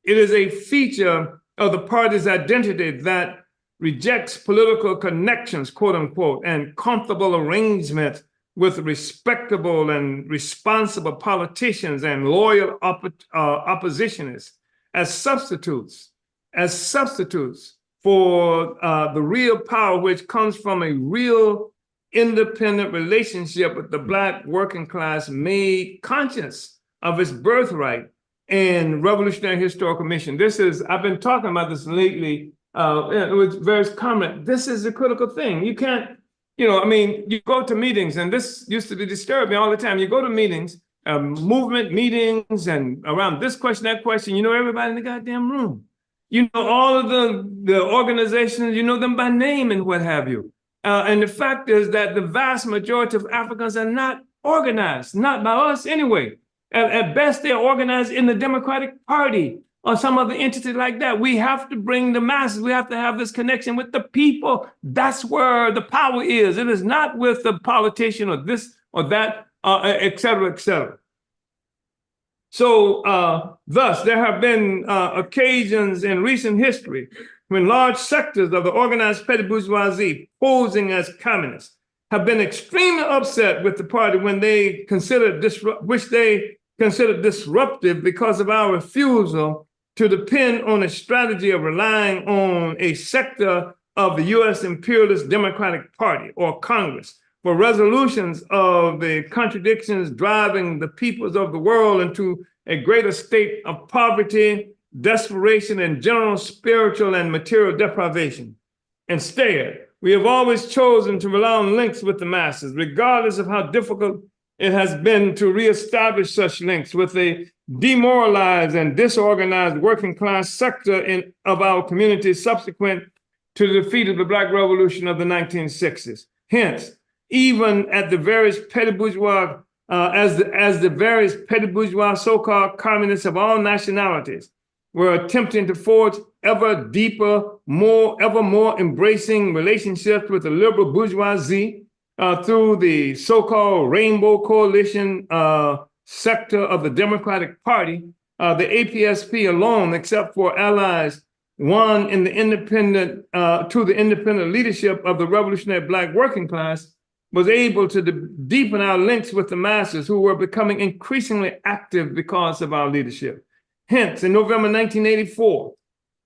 It is a feature of the party's identity that rejects political connections, quote unquote, and comfortable arrangements with respectable and responsible politicians and loyal oppositionists as substitutes as substitutes for the real power which comes from a real independent relationship with the Black working class made conscious of its birthright and revolutionary historical mission. I've been talking about this lately with various comments. This is a critical thing. You can't, you go to meetings, and this used to disturb me all the time. You go to meetings, movement meetings, and around this question, that question, you know everybody in the goddamn room. You know all of the organizations, you know them by name and what have you. And the fact is that the vast majority of Africans are not organized, not by us anyway. At best, they're organized in the Democratic Party or some other entity like that. We have to bring the masses. We have to have this connection with the people. That's where the power is. It is not with the politician or this or that, et cetera, et cetera. So thus, there have been occasions in recent history when large sectors of the organized petty bourgeoisie posing as communists have been extremely upset with the party when they considered disruptive because of our refusal to depend on a strategy of relying on a sector of the U.S. imperialist Democratic Party or Congress for resolutions of the contradictions driving the peoples of the world into a greater state of poverty, desperation, and general spiritual and material deprivation. Instead, we have always chosen to rely on links with the masses, regardless of how difficult it has been to reestablish such links with a demoralized and disorganized working class sector of our community subsequent to the defeat of the Black Revolution of the 1960s. Hence, even at the various petty bourgeois, as the various petty bourgeois so-called communists of all nationalities were attempting to forge ever deeper, ever more embracing relationships with the liberal bourgeoisie through the so-called Rainbow Coalition sector of the Democratic Party, the APSP alone, except for allies won in the independent leadership of the revolutionary Black working class, was able to deepen our links with the masses who were becoming increasingly active because of our leadership. Hence, in November 1984,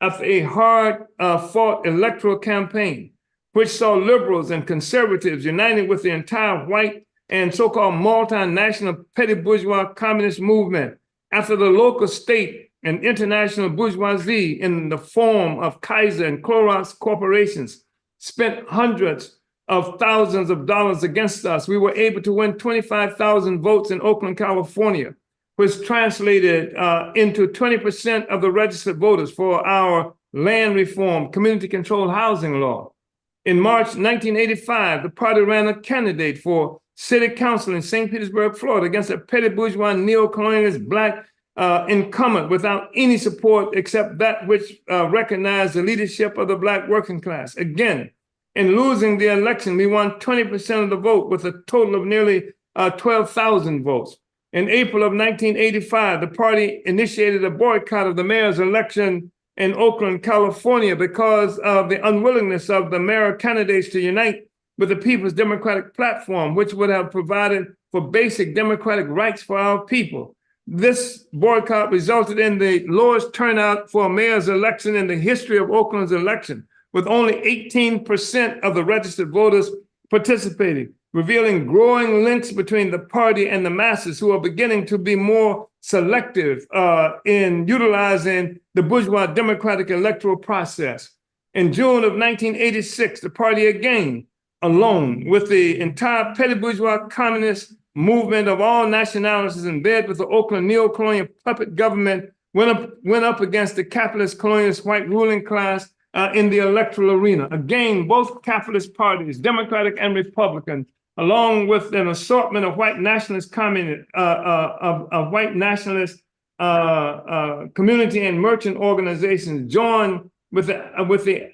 after a hard-fought electoral campaign, which saw liberals and conservatives united with the entire white and so-called multinational petty bourgeois communist movement, after the local, state, and international bourgeoisie in the form of Kaiser and Clorox corporations spent hundreds of thousands of dollars against us, we were able to win 25,000 votes in Oakland, California, which translated into 20% of the registered voters for our land reform, community controlled housing law. In March 1985, the party ran a candidate for city council in St. Petersburg, Florida, against a petty bourgeois neo-colonialist Black incumbent without any support except that which recognized the leadership of the Black working class. Again, in losing the election, we won 20% of the vote with a total of nearly 12,000 votes. In April of 1985, the party initiated a boycott of the mayor's election in Oakland, California, because of the unwillingness of the mayor candidates to unite with the People's Democratic Platform, which would have provided for basic democratic rights for our people. This boycott resulted in the lowest turnout for a mayor's election in the history of Oakland's election, with only 18% of the registered voters participating, revealing growing links between the party and the masses who are beginning to be more selective in utilizing the bourgeois democratic electoral process. In June of 1986, the party again, along with the entire petty bourgeois communist movement of all nationalities in bed with the Oakland neo-colonial puppet government, went up against the capitalist colonialist white ruling class in the electoral arena. Again, both capitalist parties, Democratic and Republican, along with an assortment of white nationalist communist, white nationalist community and merchant organizations, joined with the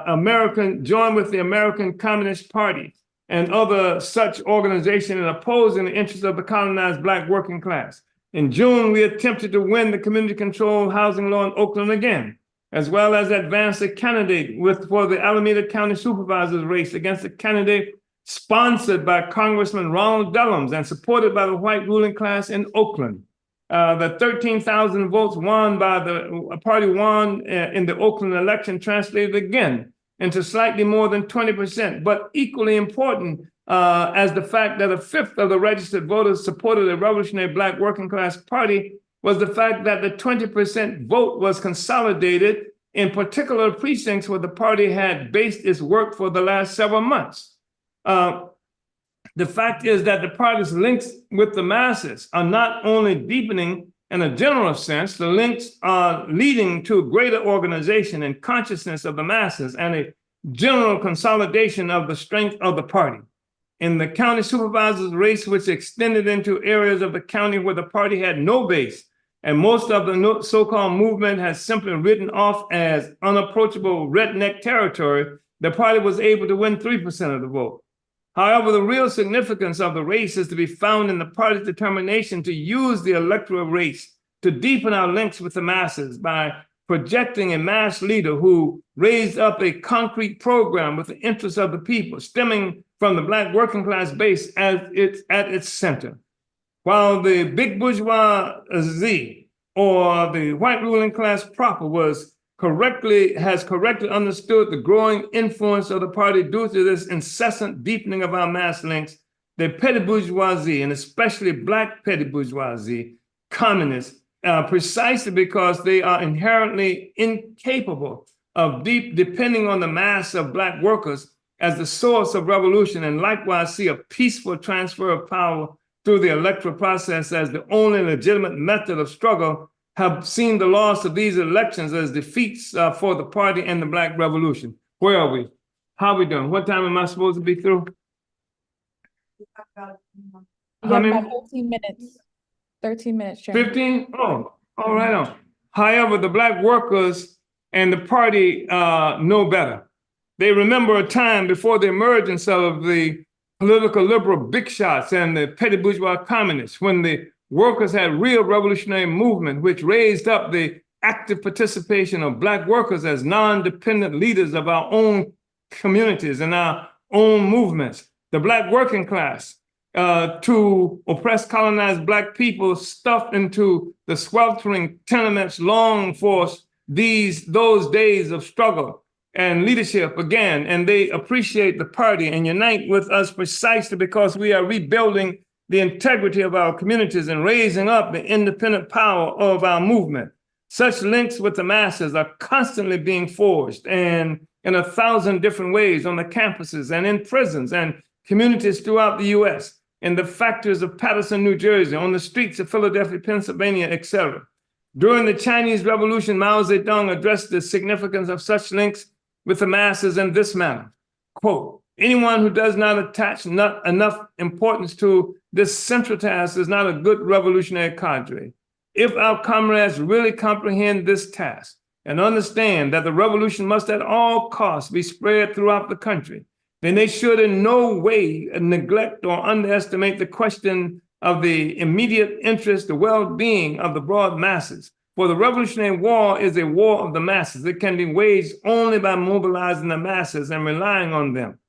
American Communist Party and other such organizations in opposing the interests of the colonized Black working class. In June, we attempted to win the community controlled housing law in Oakland again, as well as advance a candidate for the Alameda County Supervisor's race against a candidate sponsored by Congressman Ronald Dellums and supported by the white ruling class in Oakland. The 13,000 votes won by the party won in the Oakland election translated again into slightly more than 20%, but equally important as the fact that a fifth of the registered voters supported the Revolutionary Black Working Class Party was the fact that the 20% vote was consolidated in particular precincts where the party had based its work for the last several months. The fact is that the party's links with the masses are not only deepening in a general sense, the links are leading to greater organization and consciousness of the masses and a general consolidation of the strength of the party. In the county supervisor's race, which extended into areas of the county where the party had no base, and most of the so-called movement has simply written off as unapproachable redneck territory, the party was able to win 3% of the vote. However, the real significance of the race is to be found in the party's determination to use the electoral race to deepen our links with the masses by projecting a mass leader who raised up a concrete program with the interests of the people, stemming from the Black working class base at its center. While the big bourgeoisie or the white ruling class proper has correctly understood the growing influence of the party due to this incessant deepening of our mass links, the petty bourgeoisie, and especially Black petty bourgeoisie, communists, precisely because they are inherently incapable of depending on the mass of Black workers as the source of revolution, and likewise see a peaceful transfer of power through the electoral process as the only legitimate method of struggle, have seen the loss of these elections as defeats for the party and the Black revolution. Where are we? How are we doing? What time am I supposed to be through? You How have many? about 13 minutes. 13 minutes, Chairman. 15? Oh, all right on. However, the Black workers and the party know better. They remember a time before the emergence of the political liberal big shots and the petty bourgeois communists, when the workers had real revolutionary movement, which raised up the active participation of Black workers as non-dependent leaders of our own communities and our own movements. The Black working class, to oppress colonized Black people, stuffed into the sweltering tenements, long for those days of struggle and leadership again, and they appreciate the party and unite with us precisely because we are rebuilding the integrity of our communities and raising up the independent power of our movement. Such links with the masses are constantly being forged and in 1,000 different ways on the campuses and in prisons and communities throughout the US, in the factories of Paterson, New Jersey, on the streets of Philadelphia, Pennsylvania, etc. During the Chinese Revolution, Mao Zedong addressed the significance of such links with the masses in this manner, quote, "Anyone who does not attach enough importance to this central task is not a good revolutionary cadre. If our comrades really comprehend this task and understand that the revolution must at all costs be spread throughout the country, then they should in no way neglect or underestimate the question of the immediate interest, the well-being of the broad masses. For the Revolutionary War is a war of the masses. It can be waged only by mobilizing the masses and relying on them.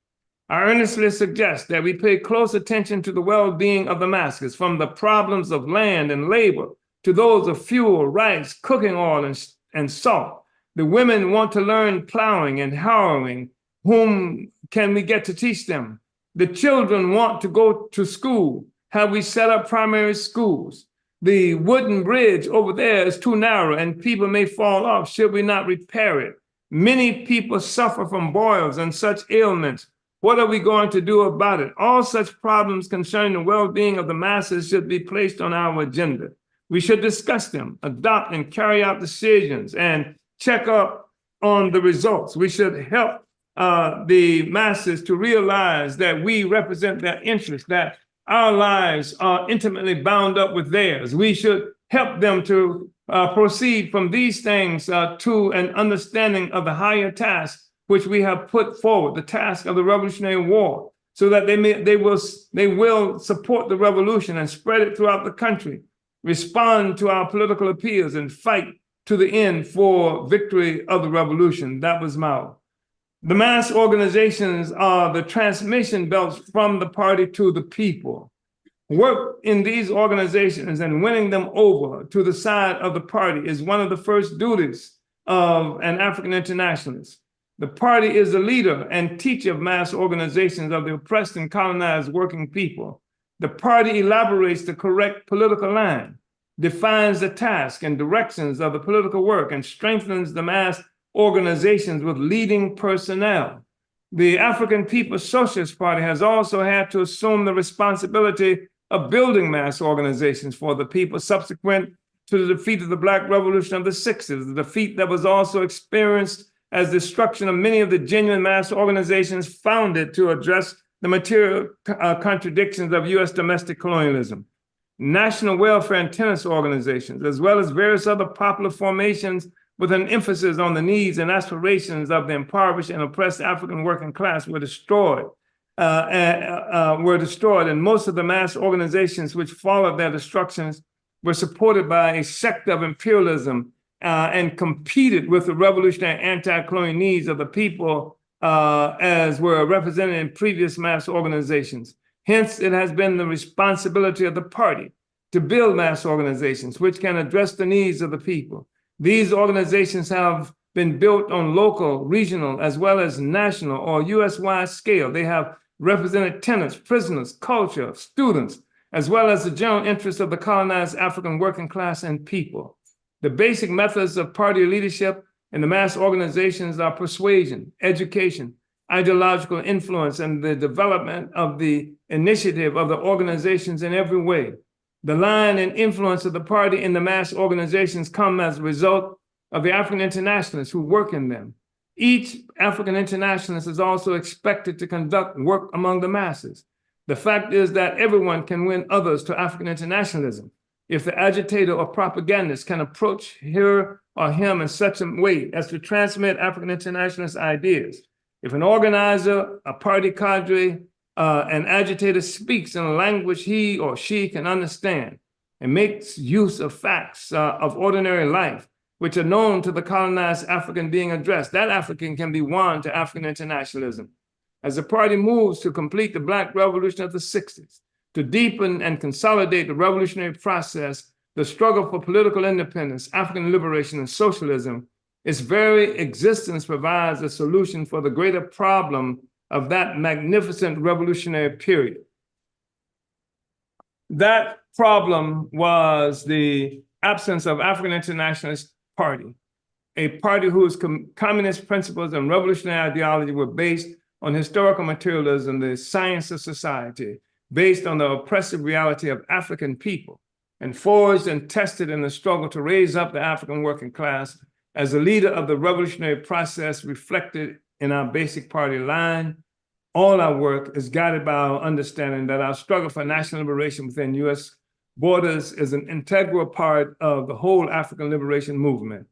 I earnestly suggest that we pay close attention to the well-being of the masses, from the problems of land and labor to those of fuel, rice, cooking oil, and salt. The women want to learn plowing and harrowing. Whom can we get to teach them? The children want to go to school. Have we set up primary schools? The wooden bridge over there is too narrow and people may fall off. Should we not repair it? Many people suffer from boils and such ailments. What are we going to do about it? All such problems concerning the well-being of the masses should be placed on our agenda. We should discuss them, adopt and carry out decisions, and check up on the results. We should help the masses to realize that we represent their interests, that our lives are intimately bound up with theirs. We should help them to proceed from these things to an understanding of the higher task which we have put forward, the task of the Revolutionary War, so that they will support the revolution and spread it throughout the country, respond to our political appeals, and fight to the end for victory of the revolution. That was Mao. The mass organizations are the transmission belts from the party to the people. Work in these organizations and winning them over to the side of the party is one of the first duties of an African internationalist. The party is the leader and teacher of mass organizations of the oppressed and colonized working people. The party elaborates the correct political line, defines the task and directions of the political work, and strengthens the mass organizations with leading personnel. The African People's Socialist Party has also had to assume the responsibility of building mass organizations for the people subsequent to the defeat of the Black Revolution of the 60s, the defeat that was also experienced as destruction of many of the genuine mass organizations founded to address the material contradictions of U.S. domestic colonialism. National welfare and tenants organizations, as well as various other popular formations with an emphasis on the needs and aspirations of the impoverished and oppressed African working class, were destroyed. And most of the mass organizations which followed their destructions were supported by a sect of imperialism and competed with the revolutionary anti-colonial needs of the people as were represented in previous mass organizations. Hence, it has been the responsibility of the party to build mass organizations which can address the needs of the people. These organizations have been built on local, regional, as well as national or US-wide scale. They have represented tenants, prisoners, culture, students, as well as the general interests of the colonized African working class and people. The basic methods of party leadership in the mass organizations are persuasion, education, ideological influence, and the development of the initiative of the organizations in every way. The line and influence of the party in the mass organizations come as a result of the African internationalists who work in them. Each African internationalist is also expected to conduct work among the masses. The fact is that everyone can win others to African internationalism if the agitator or propagandist can approach her or him in such a way as to transmit African internationalist ideas. If an organizer, a party cadre, an agitator speaks in a language he or she can understand and makes use of facts of ordinary life, which are known to the colonized African being addressed, that African can be won to African internationalism. As the party moves to complete the Black Revolution of the 60s, to deepen and consolidate the revolutionary process, the struggle for political independence, African liberation, and socialism, its very existence provides a solution for the greater problem of that magnificent revolutionary period. That problem was the absence of African Internationalist Party, a party whose communist principles and revolutionary ideology were based on historical materialism, the science of society, based on the oppressive reality of African people, and forged and tested in the struggle to raise up the African working class as the leader of the revolutionary process reflected in our basic party line. All our work is guided by our understanding that our struggle for national liberation within U.S. borders is an integral part of the whole African liberation movement,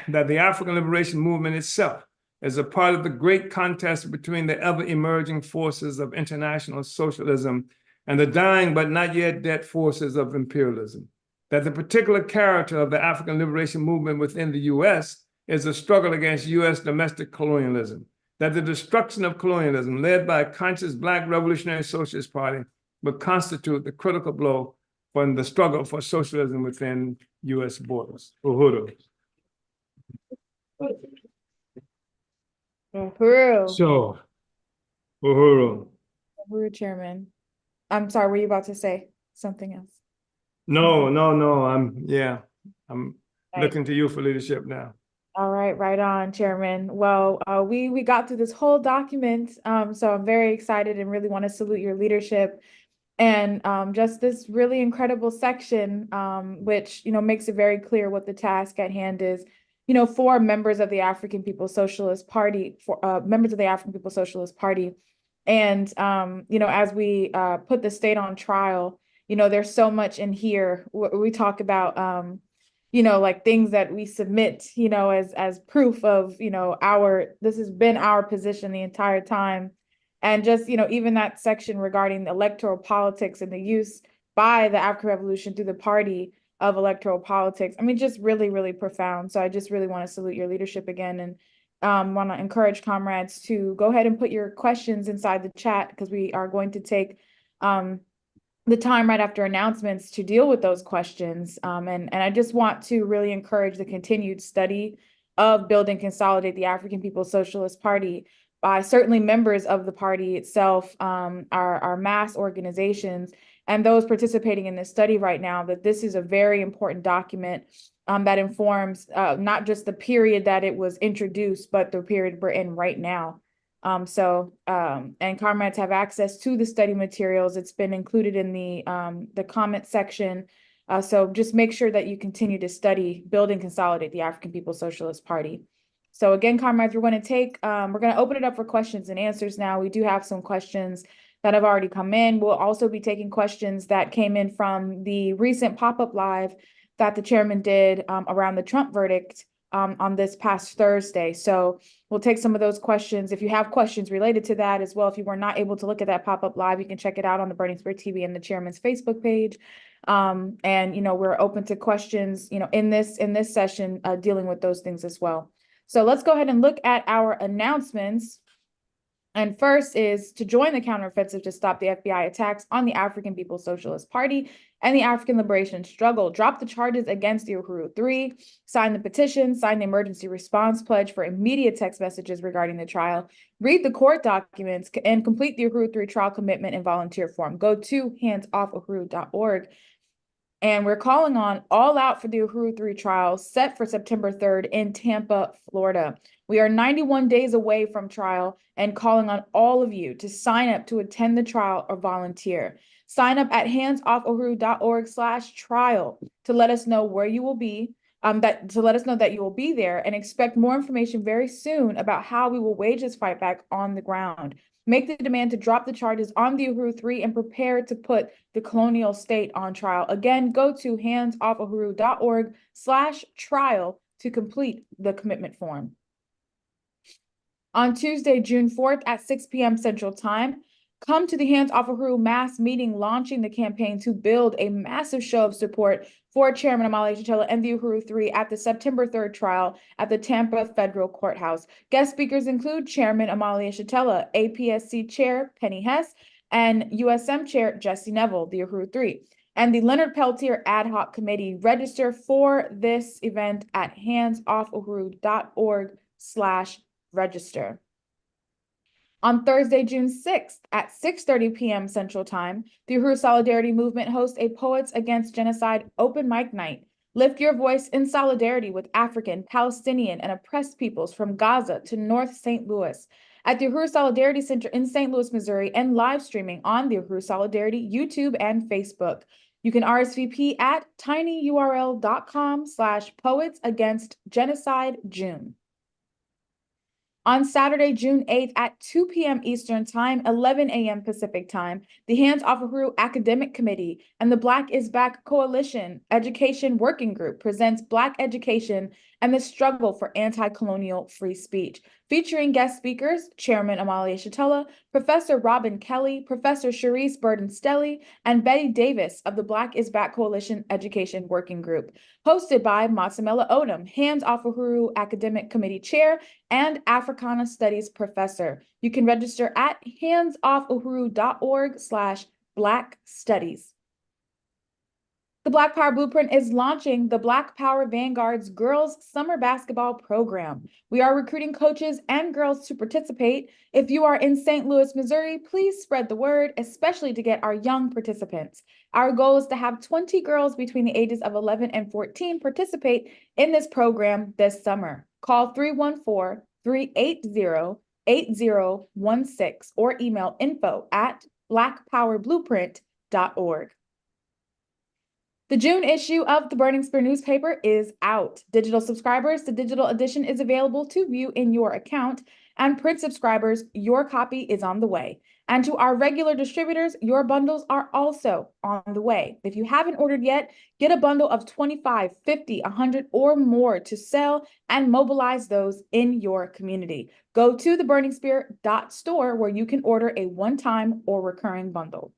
that the African liberation movement itself is a part of the great contest between the ever-emerging forces of international socialism and the dying but not yet dead forces of imperialism, that the particular character of the African liberation movement within the U.S. is a struggle against U.S. domestic colonialism, that the destruction of colonialism led by a conscious Black Revolutionary Socialist Party would constitute the critical blow for the struggle for socialism within U.S. borders. Uhuru. Uhuru. So, Uhuru. Uhuru, Chairman. I'm sorry, were you about to say something else? No, I'm Right. looking to you for leadership now. All right, right on, Chairman. Well, we got through this whole document, so I'm very excited and really want to salute your leadership and just this really incredible section, which makes it very clear what the task at hand is. For members of the African People's Socialist Party, and as we put the state on trial, there's so much in here. We talk about like things that we submit, as proof of, this has been our position the entire time. And just, even that section regarding electoral politics and the use by the African Revolution through the party of electoral politics. I mean, just really, really profound. So I just really want to salute your leadership again and want to encourage comrades to go ahead and put your questions inside the chat because we are going to take the time right after announcements to deal with those questions. And I just want to really encourage the continued study of building Consolidate the African People's Socialist Party by certainly members of the party itself, our mass organizations, and those participating in this study right now, that this is a very important document that informs not just the period that it was introduced, but the period we're in right now. And comrades have access to the study materials. It's been included in the comment section. So just make sure that you continue to study Build and Consolidate the African People's Socialist Party. So again, comrades, we're going to open it up for questions and answers now. We do have some questions that have already come in. We'll also be taking questions that came in from the recent pop-up live that the chairman did around the Trump verdict on this past Thursday. So we'll take some of those questions. If you have questions related to that as well, if you were not able to look at that pop-up live, you can check it out on the Burning Spear TV and the chairman's Facebook page. And we're open to questions, in this session, dealing with those things as well. So let's go ahead and look at our announcements. And first is to join the counteroffensive to stop the FBI attacks on the African People's Socialist Party and the African Liberation Struggle. Drop the charges against the Uhuru 3, sign the petition, sign the emergency response pledge for immediate text messages regarding the trial, read the court documents, and complete the Uhuru 3 trial commitment and volunteer form. Go to handsoffuhuru.org. And we're calling on all out for the Uhuru 3 trial set for September 3rd in Tampa, Florida. We are 91 days away from trial and calling on all of you to sign up to attend the trial or volunteer. Sign up at handsoffuhuru.org/trial to let us know where you will be, to let us know that you will be there, and expect more information very soon about how we will wage this fight back on the ground. Make the demand to drop the charges on the Uhuru 3 and prepare to put the colonial state on trial. Again, go to handsoffuhuru.org/trial to complete the commitment form. On Tuesday, June 4th at 6 p.m. Central Time, come to the Hands Off Uhuru mass meeting launching the campaign to build a massive show of support for Chairman Omali Yeshitela and the Uhuru 3 at the September 3rd trial at the Tampa Federal Courthouse. Guest speakers include Chairman Omali Yeshitela, APSC Chair Penny Hess, and USM Chair Jesse Neville, the Uhuru 3, and the Leonard Peltier Ad Hoc Committee. Register for this event at handsoffuhuru.org/register. On Thursday, June 6th at 6:30 p.m. Central Time, the Uhuru Solidarity Movement hosts a Poets Against Genocide open mic night. Lift your voice in solidarity with African, Palestinian, and oppressed peoples from Gaza to North St. Louis at the Uhuru Solidarity Center in St. Louis, Missouri, and live streaming on the Uhuru Solidarity YouTube and Facebook. You can RSVP at tinyurl.com/poetsagainstgenocideJune. On Saturday, June 8th at 2 p.m. Eastern Time, 11 a.m. Pacific Time, the Hands Off Uhuru Academic Committee and the Black is Back Coalition Education Working Group presents Black Education and the Struggle for Anti-Colonial Free Speech, featuring guest speakers, Chairman Omali Yeshitela, Professor Robin Kelly, Professor Sharice Burden-Stelly, and Betty Davis of the Black is Back Coalition Education Working Group, hosted by Matsamela Odom, Hands Off Uhuru Academic Committee Chair and Africana Studies Professor. You can register at handsoffuhuru.org/Black Studies. The Black Power Blueprint is launching the Black Power Vanguard's Girls Summer Basketball Program. We are recruiting coaches and girls to participate. If you are in St. Louis, Missouri, please spread the word, especially to get our young participants. Our goal is to have 20 girls between the ages of 11 and 14 participate in this program this summer. Call 314-380-8016 or email info@blackpowerblueprint.org. The June issue of the Burning Spear newspaper is out. Digital subscribers, the digital edition is available to view in your account, and print subscribers, your copy is on the way. And to our regular distributors, your bundles are also on the way. If you haven't ordered yet, get a bundle of 25, 50, 100, or more to sell and mobilize those in your community. Go to theburningspear.store where you can order a one-time or recurring bundle.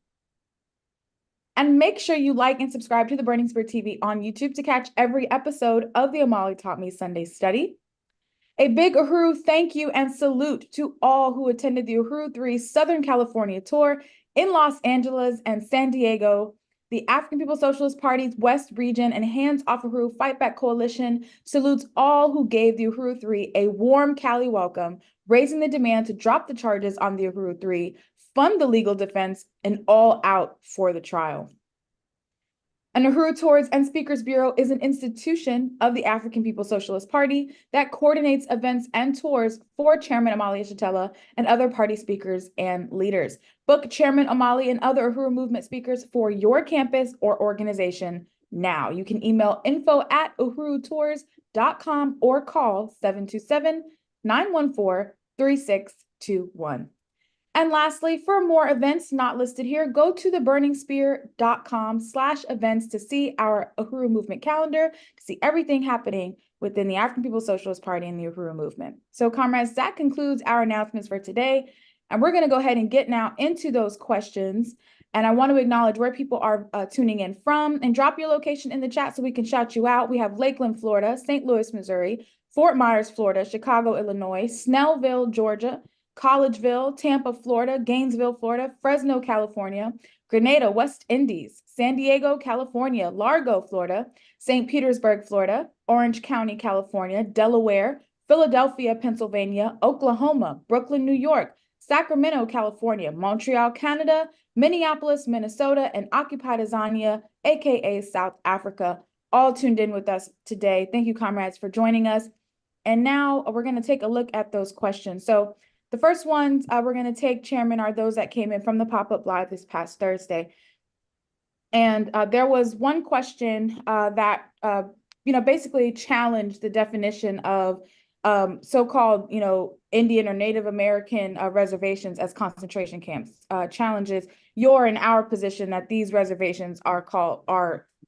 And make sure you like and subscribe to the Burning Spear TV on YouTube to catch every episode of the Omali Taught Me Sunday Study. A big Uhuru thank you and salute to all who attended the Uhuru 3 Southern California tour In Los Angeles and San Diego, the African People's Socialist Party's West Region and Hands Off Uhuru Fight Back Coalition salutes all who gave the Uhuru Three a warm Cali welcome, raising the demand to drop the charges on the Uhuru Three, fund the legal defense, and all out for the trial. An Uhuru Tours and Speakers Bureau is an institution of the African People's Socialist Party that coordinates events and tours for Chairman Omali Yeshitela and other party speakers and leaders. Book Chairman Omali and other Uhuru Movement speakers for your campus or organization now. You can email info@uhurutours.com or call 727-914-3621. And lastly, for more events not listed here, go to theburningspear.com/events to see our Uhuru Movement calendar, to see everything happening within the African People's Socialist Party and the Uhuru Movement. So comrades, that concludes our announcements for today. And we're going to go ahead and get now into those questions. And I want to acknowledge where people are tuning in from, and drop your location in the chat so we can shout you out. We have Lakeland, Florida, St. Louis, Missouri, Fort Myers, Florida, Chicago, Illinois, Snellville, Georgia, Collegeville, Tampa, Florida, Gainesville, Florida, Fresno, California, Grenada, West Indies, San Diego, California, Largo, Florida, St. Petersburg, Florida, Orange County, California, Delaware, Philadelphia, Pennsylvania, Oklahoma, Brooklyn, New York, Sacramento, California, Montreal, Canada, Minneapolis, Minnesota, and Occupied Azania, aka South Africa, all tuned in with us today. Thank you, comrades, for joining us. And now we're going to take a look at those questions. So the first ones we're going to take, Chairman, are those that came in from the pop-up live this past Thursday. And there was one question that, basically challenged the definition of so-called, Indian or Native American reservations as concentration camps. Challenges your and our position that these reservations are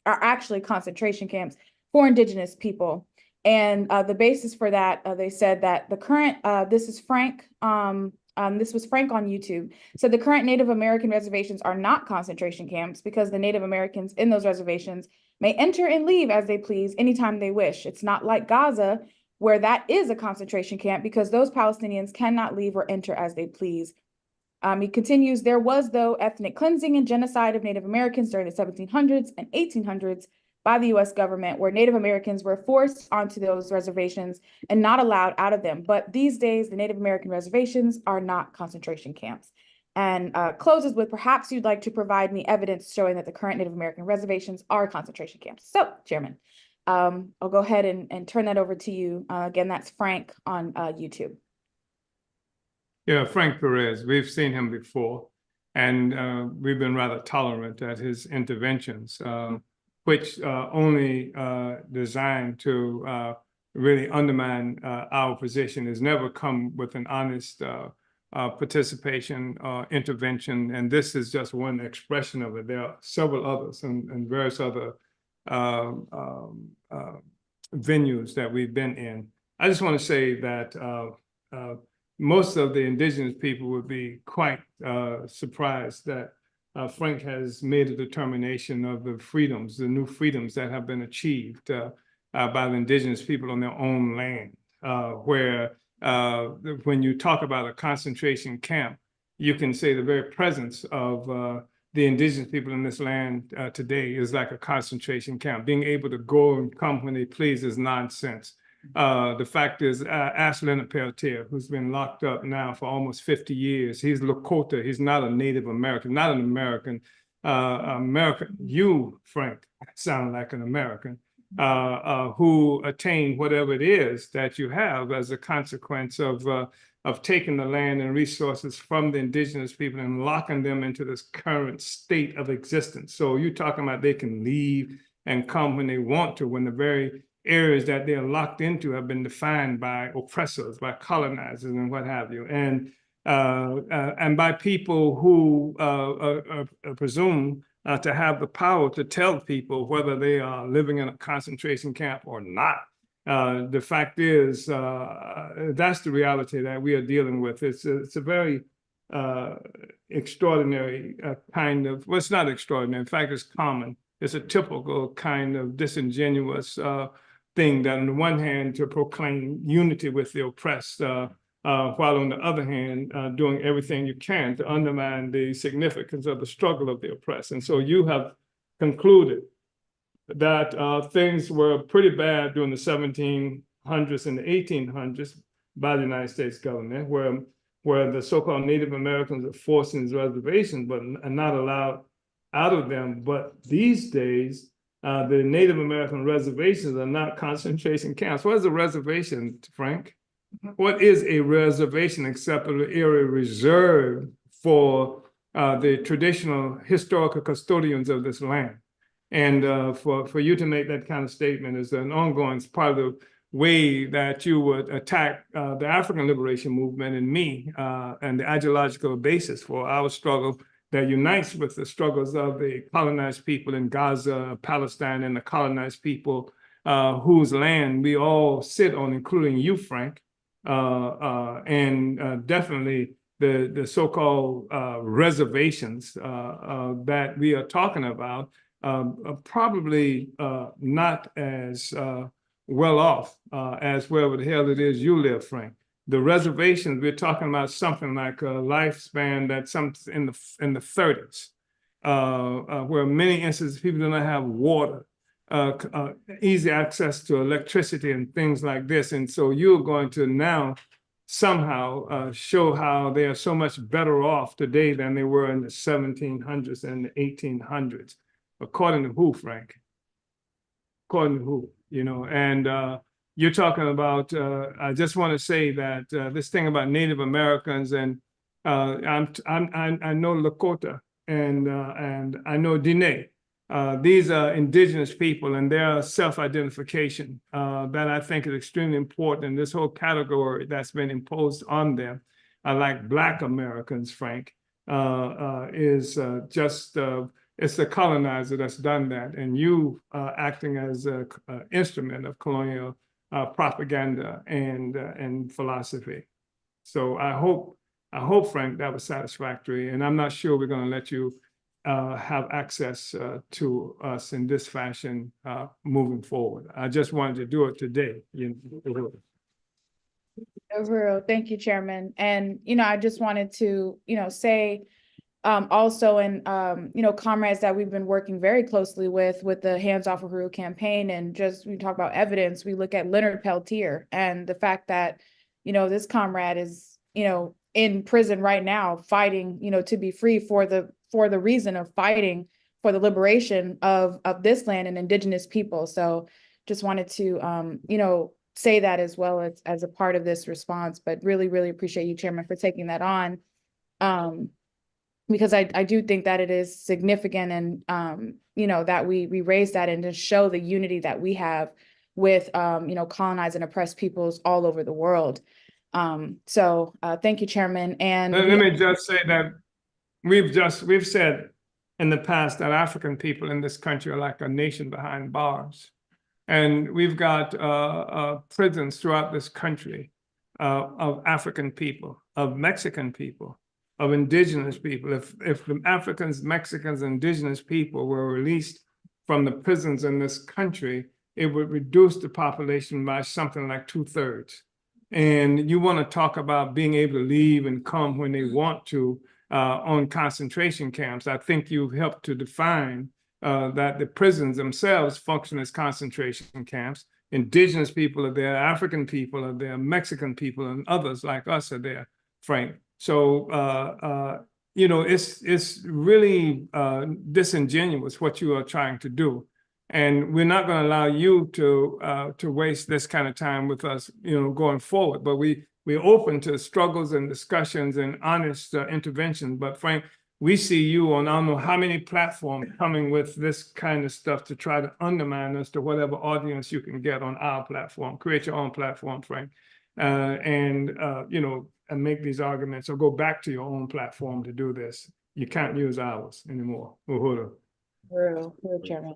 actually concentration camps for Indigenous people. And the basis for that, they said that the current, this is Frank, this was Frank on YouTube. So the current Native American reservations are not concentration camps because the Native Americans in those reservations may enter and leave as they please anytime they wish. It's not like Gaza, where that is a concentration camp, because those Palestinians cannot leave or enter as they please. He continues, there was, though, ethnic cleansing and genocide of Native Americans during the 1700s and 1800s by the US government, where Native Americans were forced onto those reservations and not allowed out of them. But these days, the Native American reservations are not concentration camps. And closes with, perhaps you'd like to provide me evidence showing that the current Native American reservations are concentration camps. So, Chairman, I'll go ahead and turn that over to you. Again, that's Frank on YouTube. Yeah, Frank Perez, we've seen him before, and we've been rather tolerant at his interventions, which only designed to really undermine our position, has never come with an honest participation or intervention. And this is just one expression of it. There are several others and various other venues that we've been in. I just want to say that most of the indigenous people would be quite surprised that Frank has made a determination of the freedoms, the new freedoms that have been achieved by the indigenous people on their own land, where when you talk about a concentration camp, you can say the very presence of the indigenous people in this land today is like a concentration camp. Being able to go and come when they please is nonsense. The fact is, ask Leonard Peltier, who's been locked up now for almost 50 years. He's Lakota. He's not a Native American, not an American. You, Frank, sound like an American, who attained whatever it is that you have as a consequence of taking the land and resources from the indigenous people and locking them into this current state of existence. So you're talking about they can leave and come when they want to, when the very areas that they're locked into have been defined by oppressors, by colonizers, and what have you, and by people who presume to have the power to tell people whether they are living in a concentration camp or not. The fact is, that's the reality that we are dealing with. It's a very extraordinary kind of, well, it's not extraordinary. In fact, it's common. It's a typical kind of disingenuous thing that on the one hand to proclaim unity with the oppressed while on the other hand, doing everything you can to undermine the significance of the struggle of the oppressed. And so you have concluded that things were pretty bad during the 1700s and the 1800s by the United States government, where the so-called Native Americans are forced into reservations, but are not allowed out of them. But these days, the Native American reservations are not concentration camps. What is a reservation, Frank? What is a reservation except an area reserved for the traditional historical custodians of this land? And for you to make that kind of statement is an ongoing part of the way that you would attack the African liberation movement and me and the ideological basis for our struggle that unites with the struggles of the colonized people in Gaza, Palestine, and the colonized people whose land we all sit on, including you, Frank, and definitely the so-called reservations that we are talking about are probably not as well off as wherever the hell it is you live, Frank. The reservations, we're talking about something like a lifespan that's some in the 30s, where many instances people do not have water, easy access to electricity and things like this. And so you're going to now somehow show how they are so much better off today than they were in the 1700s and the 1800s. According to who, Frank? According to who? You know, and you're talking about, I just want to say that this thing about Native Americans, and I know Lakota and I know Diné. These are indigenous people and their self-identification that I think is extremely important. And this whole category that's been imposed on them, like Black Americans, Frank, is just, it's the colonizer that's done that. And you acting as an instrument of colonial propaganda and philosophy. So I hope, Frank, that was satisfactory. And I'm not sure we're going to let you have access to us in this fashion moving forward. I just wanted to do it today. Overall, thank you, Chairman. And, I just wanted to, say also, and, comrades that we've been working very closely with the Hands Off Uhuru campaign, and just, we talk about evidence, we look at Leonard Peltier and the fact that, this comrade is, in prison right now, fighting, to be free for the reason of fighting for the liberation of this land and indigenous people. So just wanted to, say that as well as a part of this response, but really, really appreciate you, Chairman, for taking that on. Because I do think that it is significant, and, that we raise that and to show the unity that we have with, colonized and oppressed peoples all over the world. So thank you, Chairman. And let me just say that we've said in the past that African people in this country are like a nation behind bars. And we've got prisons throughout this country of African people, of Mexican people, of indigenous people. If the Africans, Mexicans, indigenous people were released from the prisons in this country, it would reduce the population by something like 2/3. And you want to talk about being able to leave and come when they want to on concentration camps. I think you've helped to define that the prisons themselves function as concentration camps. Indigenous people are there, African people are there, Mexican people and others like us are there, Frank. So, it's really disingenuous what you are trying to do. And we're not going to allow you to waste this kind of time with us, going forward. But we're open to struggles and discussions and honest intervention. But Frank, we see you on I don't know how many platforms coming with this kind of stuff to try to undermine us to whatever audience you can get on our platform. Create your own platform, Frank, and make these arguments, or go back to your own platform to do this. You can't use ours anymore. Uhuru. True, Chairman.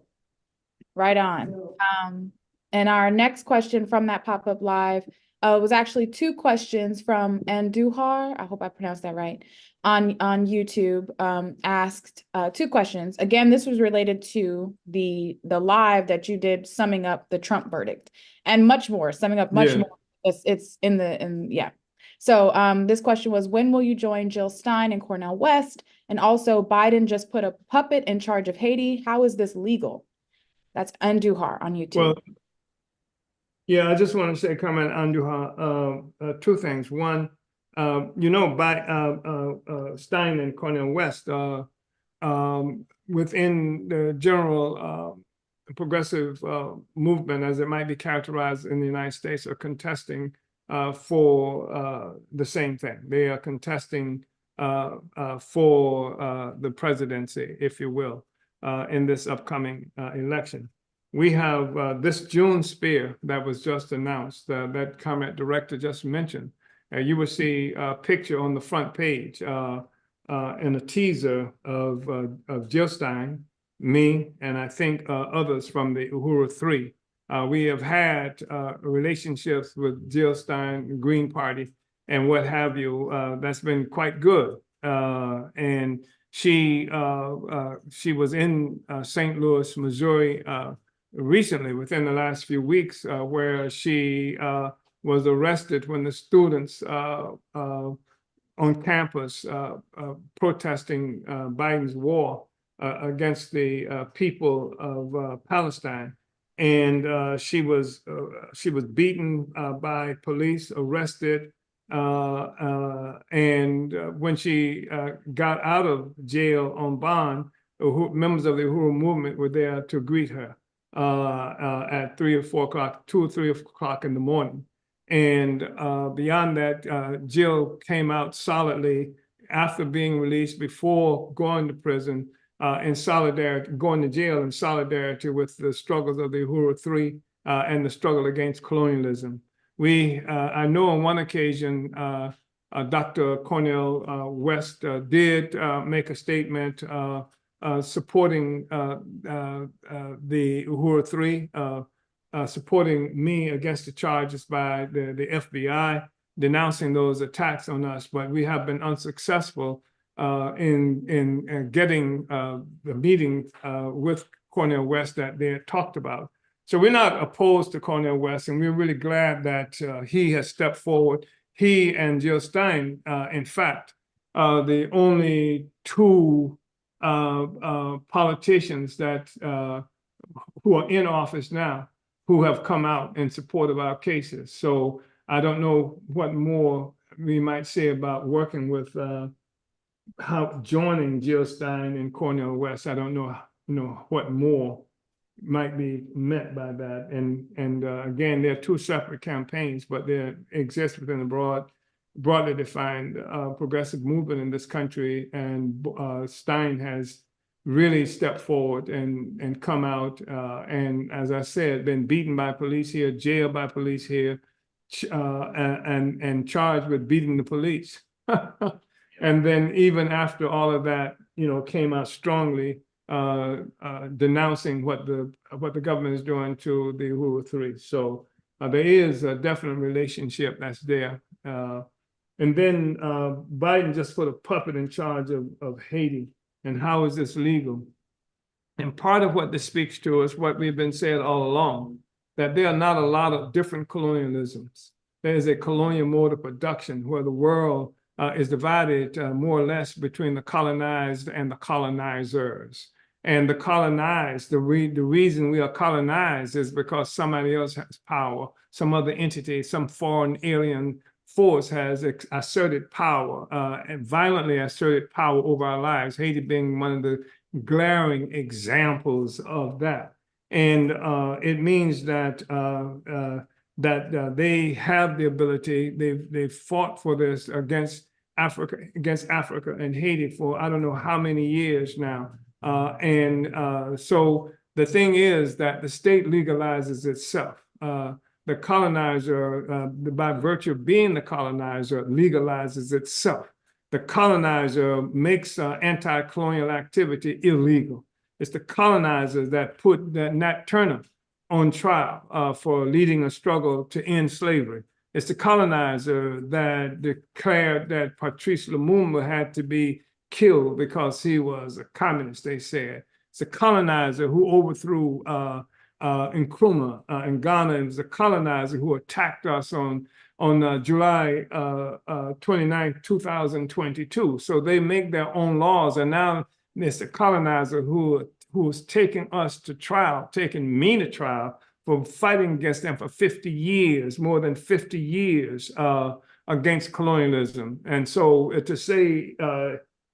Right on. And our next question from that pop-up live was actually two questions from Anduhar, I hope I pronounced that right, on YouTube, asked two questions. Again, this was related to the live that you did summing up the Trump verdict and much more, summing up much more. It's yeah. So this question was, when will you join Jill Stein and Cornel West? And also, Biden just put a puppet in charge of Haiti. How is this legal? That's Andujar on YouTube. Well, yeah, I just want to say, comment on two things. One, by Stein and Cornel West, within the general progressive movement, as it might be characterized in the United States, are contesting for the same thing. They are contesting for the presidency, if you will, in this upcoming election. We have this June spear that was just announced, that Comrade Director just mentioned. You will see a picture on the front page and a teaser of Jill Stein, me, and I think others from the Uhuru Three. We have had relationships with Jill Stein, Green Party, and what have you. That's been quite good. And she was in St. Louis, Missouri, recently, within the last few weeks, where she was arrested when the students on campus protesting Biden's war against the people of Palestine, and she was beaten by police, arrested, and when she got out of jail on bond, members of the Uhuru movement were there to greet her at 3 or 4 o'clock, 2 or 3 o'clock in the morning. And beyond that, Jill came out solidly after being released, before going to prison, in solidarity, going to jail in solidarity with the struggles of the Uhuru Three and the struggle against colonialism. I know on one occasion, Dr. Cornel West did make a statement supporting the Uhuru Three, supporting me against the charges by the FBI, denouncing those attacks on us, but we have been unsuccessful in getting the meeting with Cornel West that they had talked about. So we're not opposed to Cornel West, and we're really glad that he has stepped forward. He and Jill Stein, in fact, the only two politicians that who are in office now who have come out in support of our cases. So I don't know what more we might say about working with how joining Jill Stein and Cornel West. I don't know, what more might be meant by that. And again, they're two separate campaigns, but they exist within a broadly defined progressive movement in this country. And Stein has really stepped forward and come out, and as I said, been beaten by police here, jailed by police here, and charged with beating the police. And then even after all of that, came out strongly denouncing what the government is doing to the Uhuru Three. So there is a definite relationship that's there. And then Biden just put a puppet in charge of Haiti. And how is this legal? And part of what this speaks to is what we've been saying all along, that there are not a lot of different colonialisms. There is a colonial mode of production where the world is divided more or less between the colonized and the colonizers. And the colonized, the reason we are colonized is because somebody else has power, some other entity, some foreign alien force has asserted power, and violently asserted power over our lives, Haiti being one of the glaring examples of that. And it means that they have the ability, they've fought for this against Africa and Haiti for I don't know how many years now. So the thing is that the state legalizes itself. The colonizer, by virtue of being the colonizer, legalizes itself. The colonizer makes anti-colonial activity illegal. It's the colonizer that put Nat Turner on trial for leading a struggle to end slavery. It's the colonizer that declared that Patrice Lumumba had to be killed because he was a communist, they said. It's the colonizer who overthrew Nkrumah in Ghana. It was a colonizer who attacked us on on July 29, 2022. So they make their own laws, and now it's the colonizer who's taking us to trial, taking me to trial for fighting against them for 50 years, more than 50 years against colonialism. And so to say,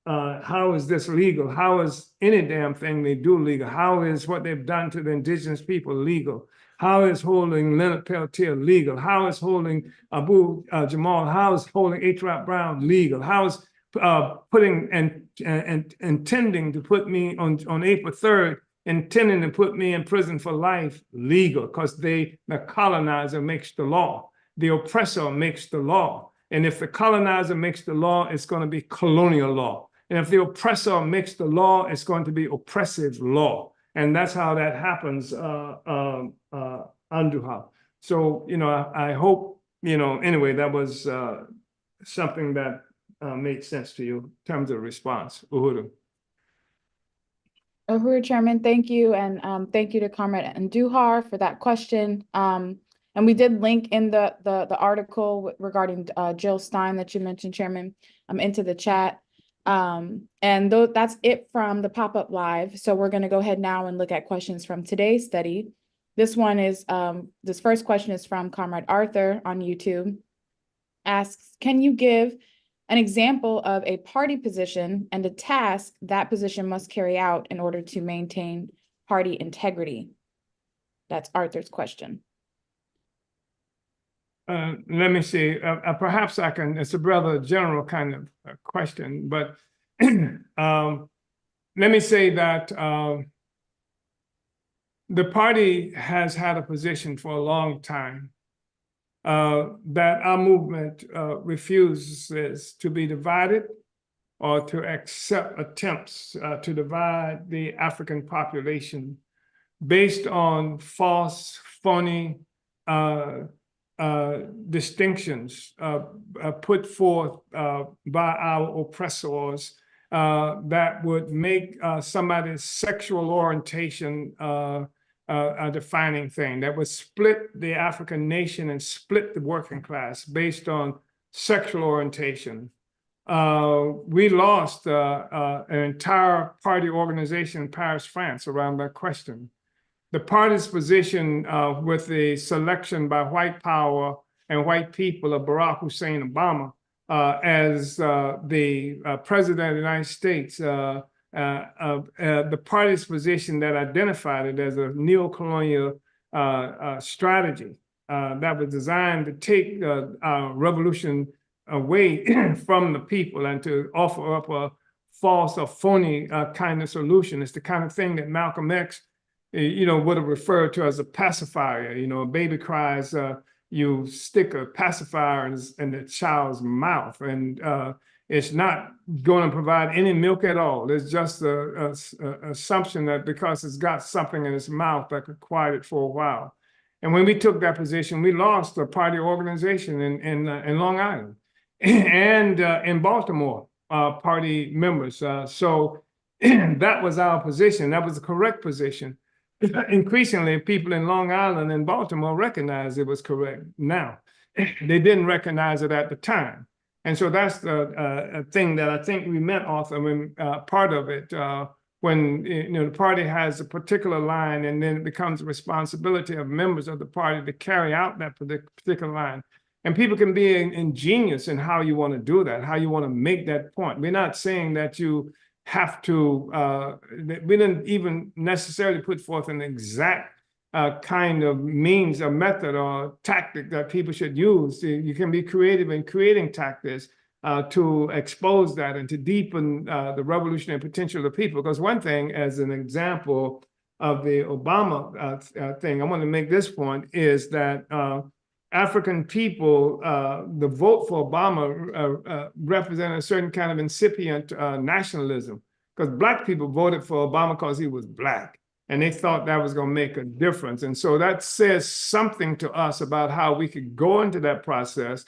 how is this legal? How is any damn thing they do legal? How is what they've done to the indigenous people legal? How is holding Leonard Peltier legal? How is holding Abu Jamal? How is holding H. Rap Brown legal? How is putting and intending to put me on April 3rd, intending to put me in prison for life legal? Because the colonizer makes the law. The oppressor makes the law. And if the colonizer makes the law, it's going to be colonial law. And if the oppressor makes the law, it's going to be oppressive law. And that's how that happens, Anduha. So, I hope, anyway, that was something that made sense to you in terms of response. Uhuru. Uhuru, Chairman, thank you. And thank you to Comrade Andujar for that question. And we did link in the article regarding Jill Stein that you mentioned, Chairman, into the chat. And that's it from the pop-up live. So we're going to go ahead now and look at questions from today's study. This one is, this first question is from Comrade Arthur on YouTube. Asks, can you give an example of a party position and a task that position must carry out in order to maintain party integrity? That's Arthur's question. Let me see. Perhaps I can, it's a rather general kind of question, but let me say that the party has had a position for a long time that our movement refuses to be divided or to accept attempts to divide the African population based on false, phony distinctions put forth by our oppressors that would make somebody's sexual orientation a defining thing, that would split the African nation and split the working class based on sexual orientation. We lost an entire party organization in Paris, France around that question. The party's position with the selection by white power and white people of Barack Hussein Obama as the president of the United States, the party's position that identified it as a neo-colonial strategy that was designed to take our revolution away from the people and to offer up a false or phony kind of solution. It's the kind of thing that Malcolm X would have referred to as a pacifier. A baby cries, you stick a pacifier in the child's mouth, and it's not going to provide any milk at all. It's just an assumption that because it's got something in its mouth that could quiet it for a while. And when we took that position, we lost the party organization in Long Island and in Baltimore, party members. So that was our position. That was the correct position. Increasingly, people in Long Island and Baltimore recognize it was correct now. They didn't recognize it at the time. And so that's the thing that I think we meant, Arthur, when part of it, when the party has a particular line and then it becomes a responsibility of members of the party to carry out that particular line. And people can be ingenious in how you want to do that, how you want to make that point. We're not saying that you have to, we didn't even necessarily put forth an exact kind of means or method or tactic that people should use. You can be creative in creating tactics to expose that and to deepen the revolutionary potential of the people. Because one thing, as an example of the Obama thing, I want to make this point, is that African people, the vote for Obama represented a certain kind of incipient nationalism, because Black people voted for Obama because he was Black, and they thought that was going to make a difference. And so that says something to us about how we could go into that process,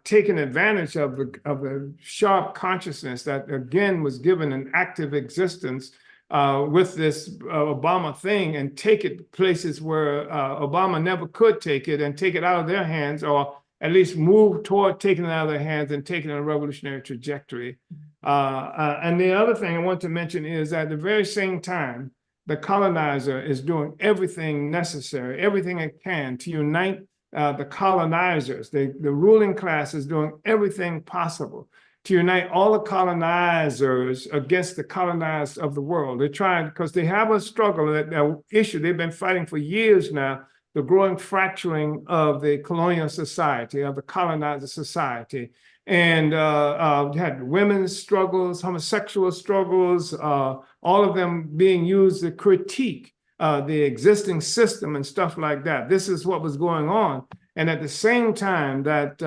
taking advantage of the sharp consciousness that, again, was given an active existence with this Obama thing and take it places where Obama never could take it and take it out of their hands, or at least move toward taking it out of their hands and taking a revolutionary trajectory. And the other thing I want to mention is at the very same time, the colonizer is doing everything necessary, everything it can to unite the colonizers. The ruling class is doing everything possible to unite all the colonizers against the colonized of the world. They're trying, because they have a struggle, that issue they've been fighting for years now, the growing fracturing of the colonial society, of the colonizer society. And had women's struggles, homosexual struggles, all of them being used to critique the existing system and stuff like that. This is what was going on. And at the same time that,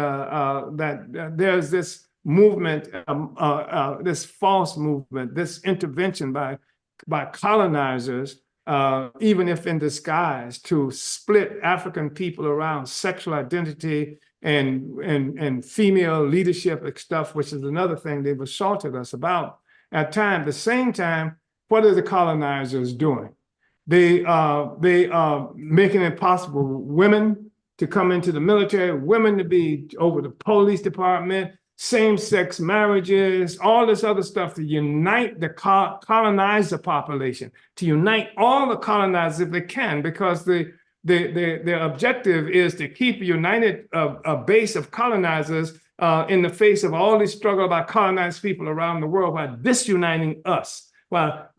there's this movement, this false movement, this intervention by colonizers, even if in disguise, to split African people around sexual identity and female leadership and stuff, which is another thing they've assaulted us about. At the same time, what are the colonizers doing? They are making it possible for women to come into the military, women to be over the police department, same-sex marriages, all this other stuff to unite the colonizer population, to unite all the colonizers if they can, because their objective is to keep a united base of colonizers in the face of all this struggle about colonized people around the world, while disuniting us, while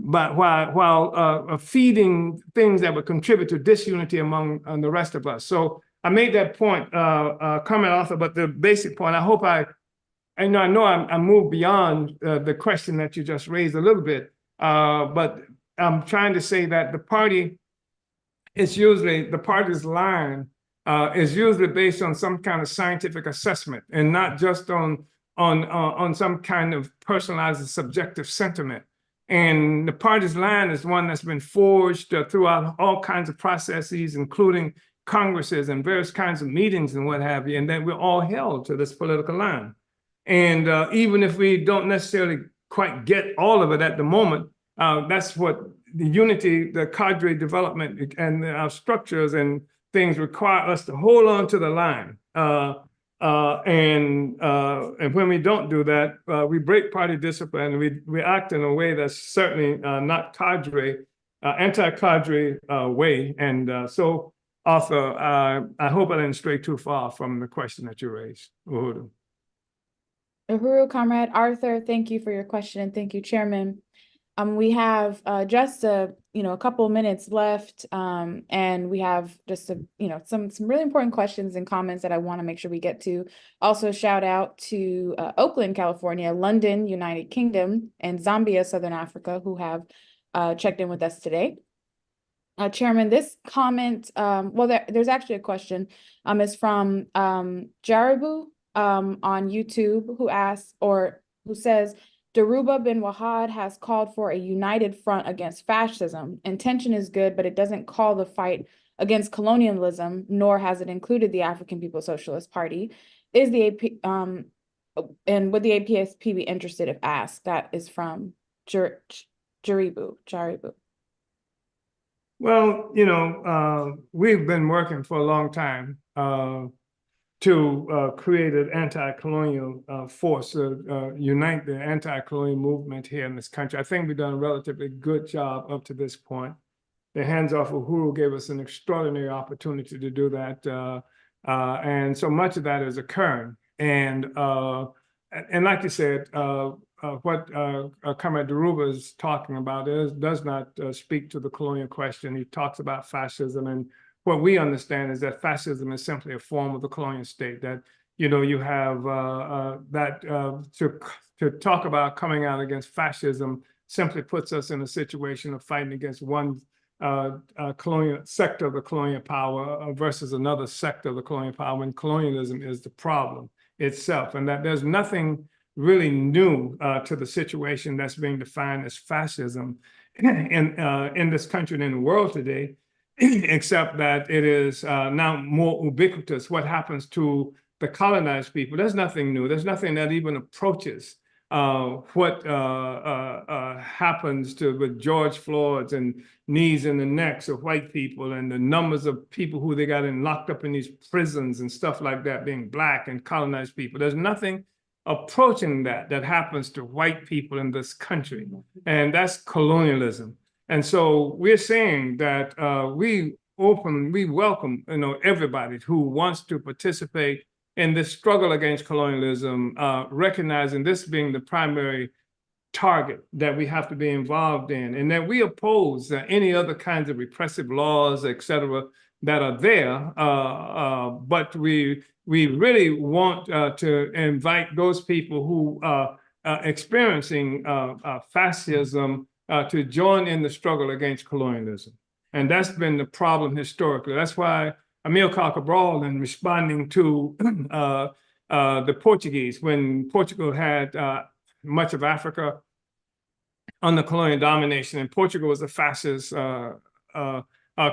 feeding things that would contribute to disunity among the rest of us. So I made that point, comment author, but the basic point, I hope I know I moved beyond the question that you just raised a little bit, but I'm trying to say that the party's line is usually based on some kind of scientific assessment and not just on some kind of personalized and subjective sentiment. And the party's line is one that's been forged throughout all kinds of processes, including congresses and various kinds of meetings and what have you, and that we're all held to this political line. And even if we don't necessarily quite get all of it at the moment, that's what the unity, the cadre development, and our structures and things require us to hold on to the line. And when we don't do that, we break party discipline. We act in a way that's certainly not cadre, anti-cadre way. And so, Arthur, I hope I didn't stray too far from the question that you raised, Uhuru. Uhuru, Comrade Arthur, thank you for your question, and thank you, Chairman. We have just a couple of minutes left, and we have just some really important questions and comments that I want to make sure we get to. Also, shout out to Oakland, California, London, United Kingdom, and Zambia, Southern Africa, who have checked in with us today. Chairman, this comment, there's actually a question, is from Jaribu on YouTube, who asks, or who says, Daruba bin Wahad has called for a united front against fascism. Intention is good, but it doesn't call the fight against colonialism, nor has it included the African People's Socialist Party. Is the and would the APSP be interested if asked? That is from Jaribu. Well, we've been working for a long time to create an anti-colonial force, unite the anti-colonial movement here in this country. I think we've done a relatively good job up to this point. The hands-off of Uhuru gave us an extraordinary opportunity to do that. And so much of that is occurring. And like you said, what Comrade Daruba is talking about does not speak to the colonial question. He talks about fascism, and what we understand is that fascism is simply a form of the colonial state, that, you have to talk about coming out against fascism simply puts us in a situation of fighting against one colonial sector of the colonial power versus another sector of the colonial power, and colonialism is the problem itself, and that there's nothing really new to the situation that's being defined as fascism in this country and in the world today, except that it is now more ubiquitous. What happens to the colonized people? There's nothing new. There's nothing that even approaches what happens to with George Floyd's and knees in the necks of white people and the numbers of people who they got locked up in these prisons and stuff like that, being Black and colonized people. There's nothing approaching that happens to white people in this country, and that's colonialism. And so we're saying that we welcome, everybody who wants to participate in this struggle against colonialism, recognizing this being the primary target that we have to be involved in, and that we oppose any other kinds of repressive laws, et cetera, that are there. But we really want to invite those people who are experiencing fascism to join in the struggle against colonialism. And that's been the problem historically. That's why Amilcar Cabral, in responding to the Portuguese, when Portugal had much of Africa under colonial domination, and Portugal was a fascist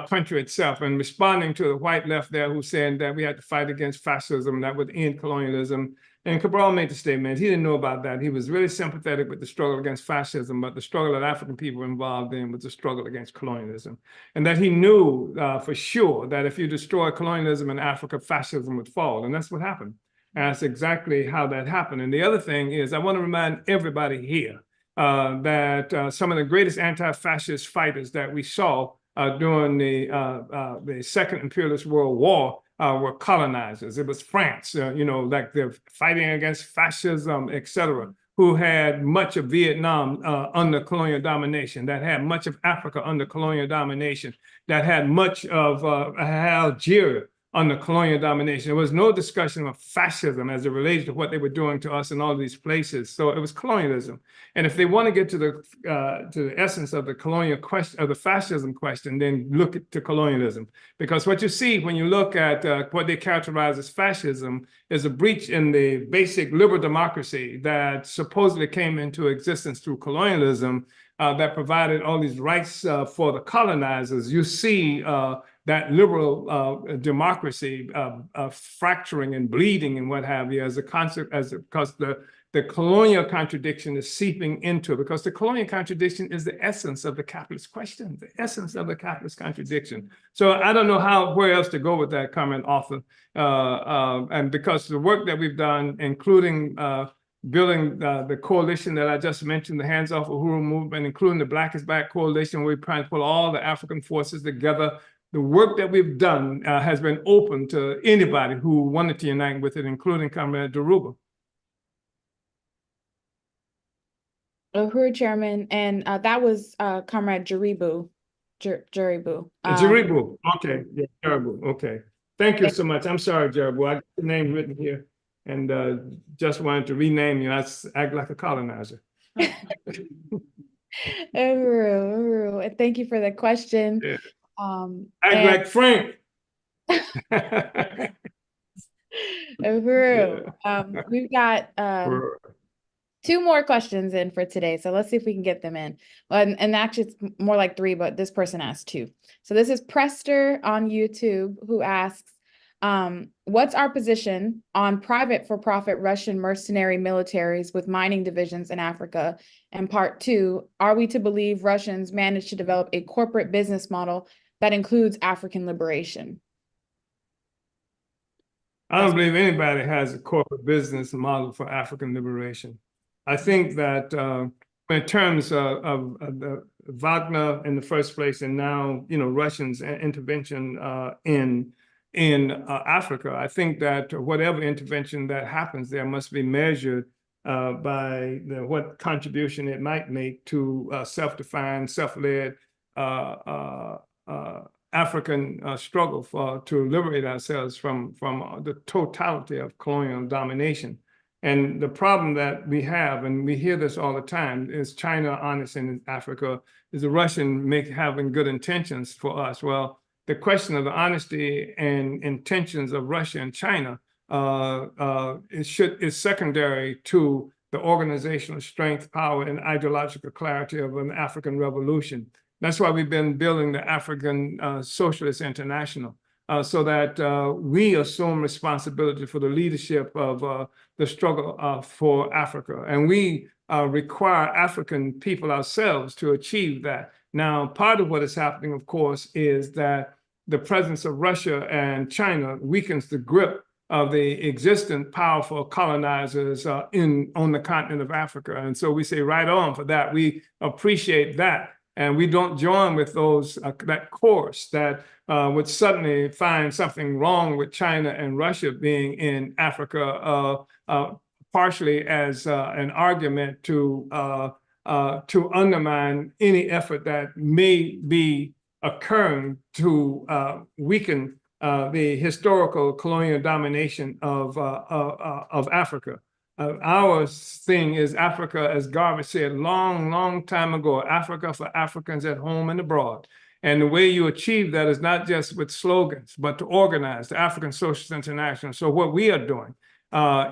country itself, and responding to the white left there who said that we had to fight against fascism, that would end colonialism. And Cabral made the statement, he didn't know about that. He was really sympathetic with the struggle against fascism, but the struggle that African people were involved in was the struggle against colonialism. And that he knew for sure that if you destroy colonialism in Africa, fascism would fall. And that's what happened. And that's exactly how that happened. And the other thing is, I want to remind everybody here that some of the greatest anti-fascist fighters that we saw during the Second Imperialist World War were colonizers. It was France, like they're fighting against fascism, et cetera, who had much of Vietnam under colonial domination, that had much of Africa under colonial domination, that had much of Algeria under colonial domination. There was no discussion of fascism as it related to what they were doing to us in all these places. So it was colonialism. And if they want to get to the essence of the colonial question, of the fascism question, then look to colonialism. Because what you see when you look at what they characterize as fascism is a breach in the basic liberal democracy that supposedly came into existence through colonialism, that provided all these rights for the colonizers. You see that liberal democracy fracturing and bleeding and what have you as a concept, because the colonial contradiction is seeping into it, because the colonial contradiction is the essence of the capitalist question, the essence of the capitalist contradiction. So I don't know where else to go with that comment, author. And because the work that we've done, including building the coalition that I just mentioned, the Hands Off Uhuru movement, including the Black is Back coalition, we're trying to pull all the African forces together. The work that we've done has been open to anybody who wanted to unite with it, including Comrade Daruba. Uhuru Chairman, and that was Comrade Jaribu. Jaribu. Jaribu, okay, yeah, Jaribu, okay. Thank you so much. I'm sorry, Jaribu, I got the name written here and just wanted to rename you. I act like a colonizer. Uhuru, and thank you for the question. Yeah. Act like Frank. Uhuru, we've got two more questions in for today, so let's see if we can get them in. And actually, it's more like three, but this person asked two. So this is Prester on YouTube, who asks, what's our position on private for-profit Russian mercenary militaries with mining divisions in Africa? And part two, are we to believe Russians managed to develop a corporate business model that includes African liberation? I don't believe anybody has a corporate business model for African liberation. I think that in terms of the Wagner in the first place, and now Russians' intervention in Africa, I think that whatever intervention that happens there must be measured by what contribution it might make to self-defined, self-led African struggle to liberate ourselves from the totality of colonial domination. And the problem that we have, and we hear this all the time, is China honest in Africa? Is the Russian having good intentions for us? Well, the question of the honesty and intentions of Russia and China is secondary to the organizational strength, power, and ideological clarity of an African revolution. That's why we've been building the African Socialist International, so that we assume responsibility for the leadership of the struggle for Africa. And we require African people ourselves to achieve that. Now, part of what is happening, of course, is that the presence of Russia and China weakens the grip of the existing powerful colonizers on the continent of Africa. And so we say right on for that. We appreciate that. And we don't join with those that course that would suddenly find something wrong with China and Russia being in Africa, partially as an argument to undermine any effort that may be occurring to weaken the historical colonial domination of Africa. Our thing is Africa, as Garvey said long time ago, Africa for Africans at home and abroad. And the way you achieve that is not just with slogans, but to organize the African Socialist International. So what we are doing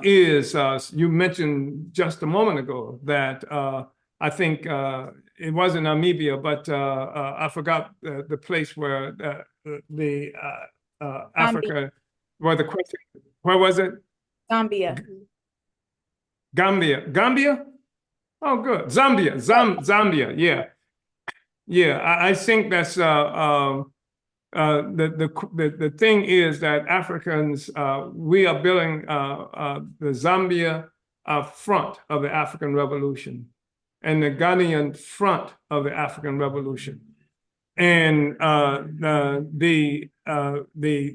is, you mentioned just a moment ago that I think it wasn't Namibia, but I forgot the place where the Africa, where the question, where was it? Zambia. Gambia? Oh, good. Zambia. Yeah. I think that's the thing is that Africans, we are building the Zambia front of the African Revolution and the Ghanaian front of the African Revolution, and the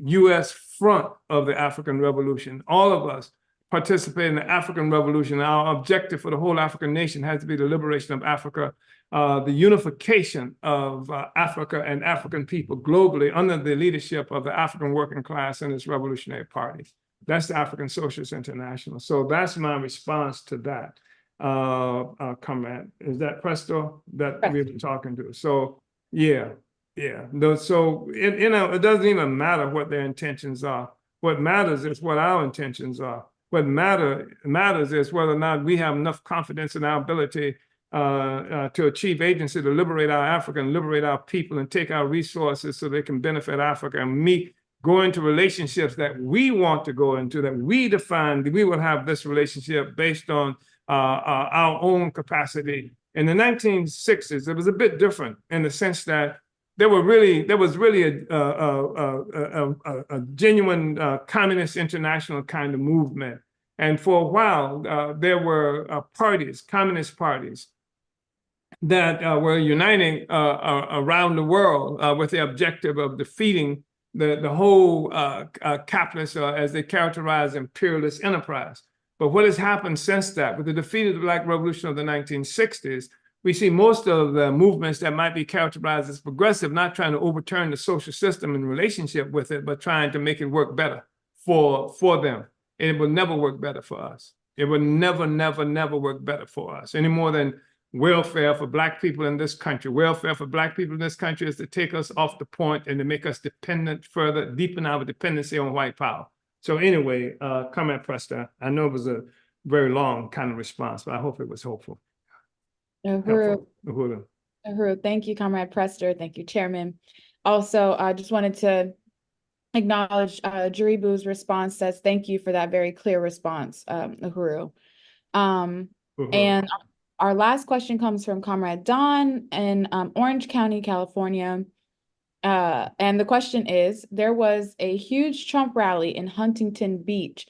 U.S. front of the African Revolution. All of us participate in the African Revolution. Our objective for the whole African nation has to be the liberation of Africa, the unification of Africa and African people globally under the leadership of the African working class and its revolutionary parties. That's the African Socialist International. So that's my response to that, comrade. Is that Presto that we were talking to? So yeah. So it doesn't even matter what their intentions are. What matters is what our intentions are. What matters is whether or not we have enough confidence in our ability to achieve agency to liberate our Africa and liberate our people and take our resources so they can benefit Africa and go into relationships that we want to go into, that we define. We will have this relationship based on our own capacity. In the 1960s, it was a bit different in the sense that there was really a genuine communist international kind of movement. And for a while, there were communist parties that were uniting around the world with the objective of defeating the whole capitalist, as they characterize imperialist enterprise. But what has happened since that, with the defeat of the Black Revolution of the 1960s, we see most of the movements that might be characterized as progressive not trying to overturn the social system in relationship with it, but trying to make it work better for them. And it will never work better for us. It will never work better for us, any more than welfare for Black people in this country. Welfare for Black people in this country is to take us off the point and to make us dependent further, deepen our dependency on white power. So anyway, comment, Presta. I know it was a very long kind of response, but I hope it was hopeful. Uhuru. Thank you, Comrade Prester. Thank you, Chairman. Also, I just wanted to acknowledge Jaribu's response. Says thank you for that very clear response, Uhuru. And our last question comes from Comrade Don in Orange County, California. And the question is, there was a huge Trump rally in Huntington Beach.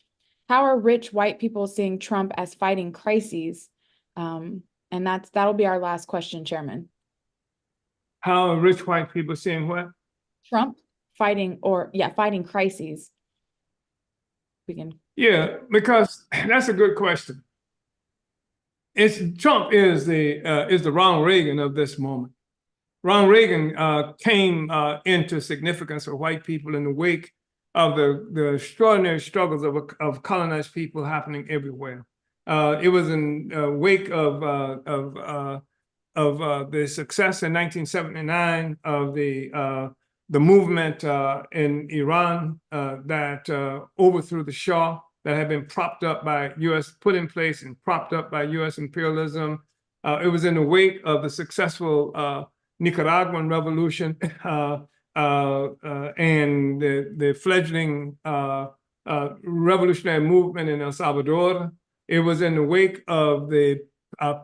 How are rich white people seeing Trump as fighting crises? And that'll be our last question, Chairman. How are rich white people seeing what? Trump fighting crises. Yeah, because that's a good question. Trump is the Ronald Reagan of this moment. Ronald Reagan came into significance for white people in the wake of the extraordinary struggles of colonized people happening everywhere. It was in wake of the success in 1979 of the movement in Iran that overthrew the Shah, that had been propped up by put in place and propped up by U.S. imperialism. It was in the wake of the successful Nicaraguan revolution and the fledgling revolutionary movement in El Salvador. It was in the wake of the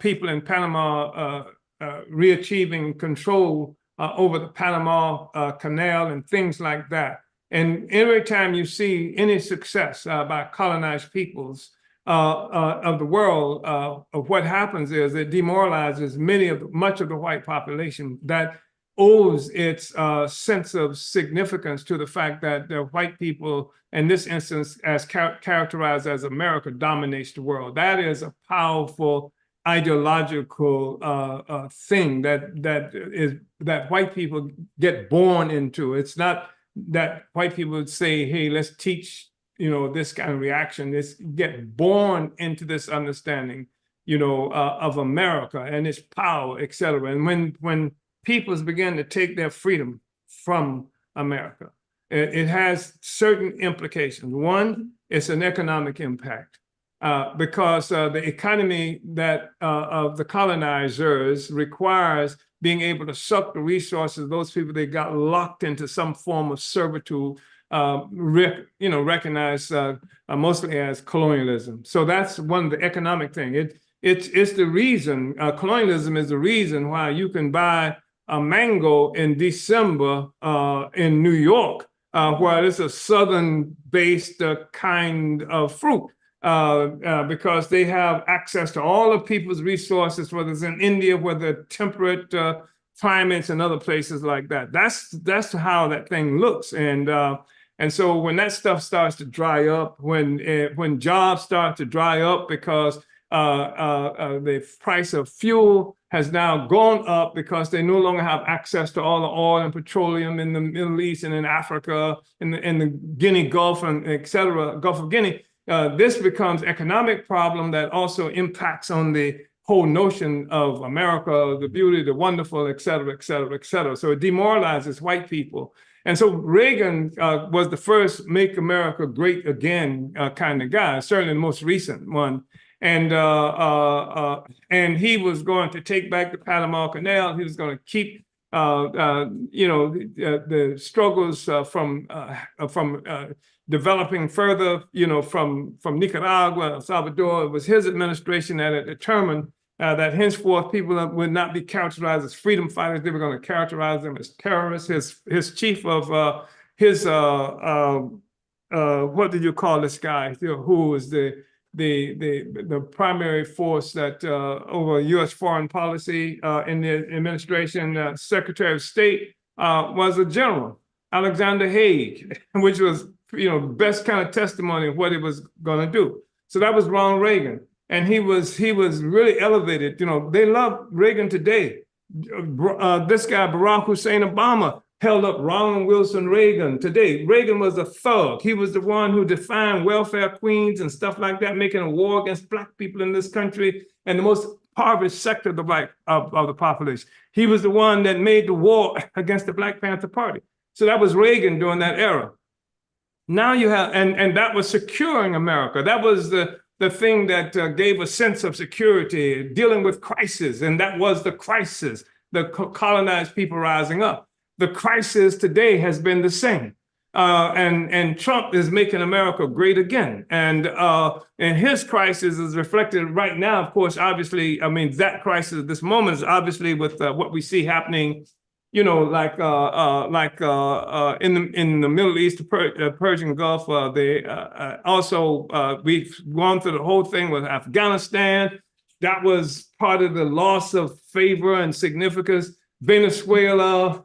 people in Panama reachieving control over the Panama Canal and things like that. And every time you see any success by colonized peoples of the world, of what happens is it demoralizes much of the white population that owes its sense of significance to the fact that the white people, in this instance, as characterized as America, dominates the world. That is a powerful ideological thing that white people get born into. It's not that white people would say, "Hey, let's teach this kind of reaction." This get born into this understanding, of America and its power, et cetera. And when peoples begin to take their freedom from America, it has certain implications. One, it's an economic impact. Because the economy of the colonizers requires being able to suck the resources of those people they got locked into some form of servitude, recognized mostly as colonialism. So that's one of the economic thing. It's the reason, colonialism is the reason why you can buy a mango in December in New York, where it's a southern-based kind of fruit. Because they have access to all of people's resources, whether it's in India, whether temperate climates and other places like that. That's how that thing looks. And so when that stuff starts to dry up, when jobs start to dry up because the price of fuel has now gone up because they no longer have access to all the oil and petroleum in the Middle East and in Africa, in the Guinea Gulf and et cetera, Gulf of Guinea. This becomes economic problem that also impacts on the whole notion of America, the beauty, the wonderful, et cetera, et cetera, et cetera. So it demoralizes white people. And so Reagan was the first make America great again kind of guy, certainly the most recent one. And he was going to take back the Panama Canal. He was going to keep the struggles from developing further, from Nicaragua, El Salvador. It was his administration that had determined that henceforth people would not be characterized as freedom fighters. They were going to characterize them as terrorists. His chief of what did you call this guy? Who was the primary force that over U.S. foreign policy in the administration, Secretary of State was a general, Alexander Haig, which was best kind of testimony of what he was going to do. So that was Ronald Reagan, and he was really elevated. They love Reagan today. This guy Barack Hussein Obama held up Ronald Wilson Reagan today. Reagan was a thug. He was the one who defined welfare queens and stuff like that, making a war against Black people in this country and the most impoverished sector of the population. He was the one that made the war against the Black Panther Party. So that was Reagan during that era. Now you have, and that was securing America. That was the thing that gave a sense of security, dealing with crisis, and that was the crisis, the colonized people rising up. The crisis today has been the same, and Trump is making America great again. And his crisis is reflected right now, of course. Obviously, I mean that crisis at this moment is obviously with what we see happening. In the Middle East, the Persian Gulf. We've gone through the whole thing with Afghanistan. That was part of the loss of favor and significance. Venezuela,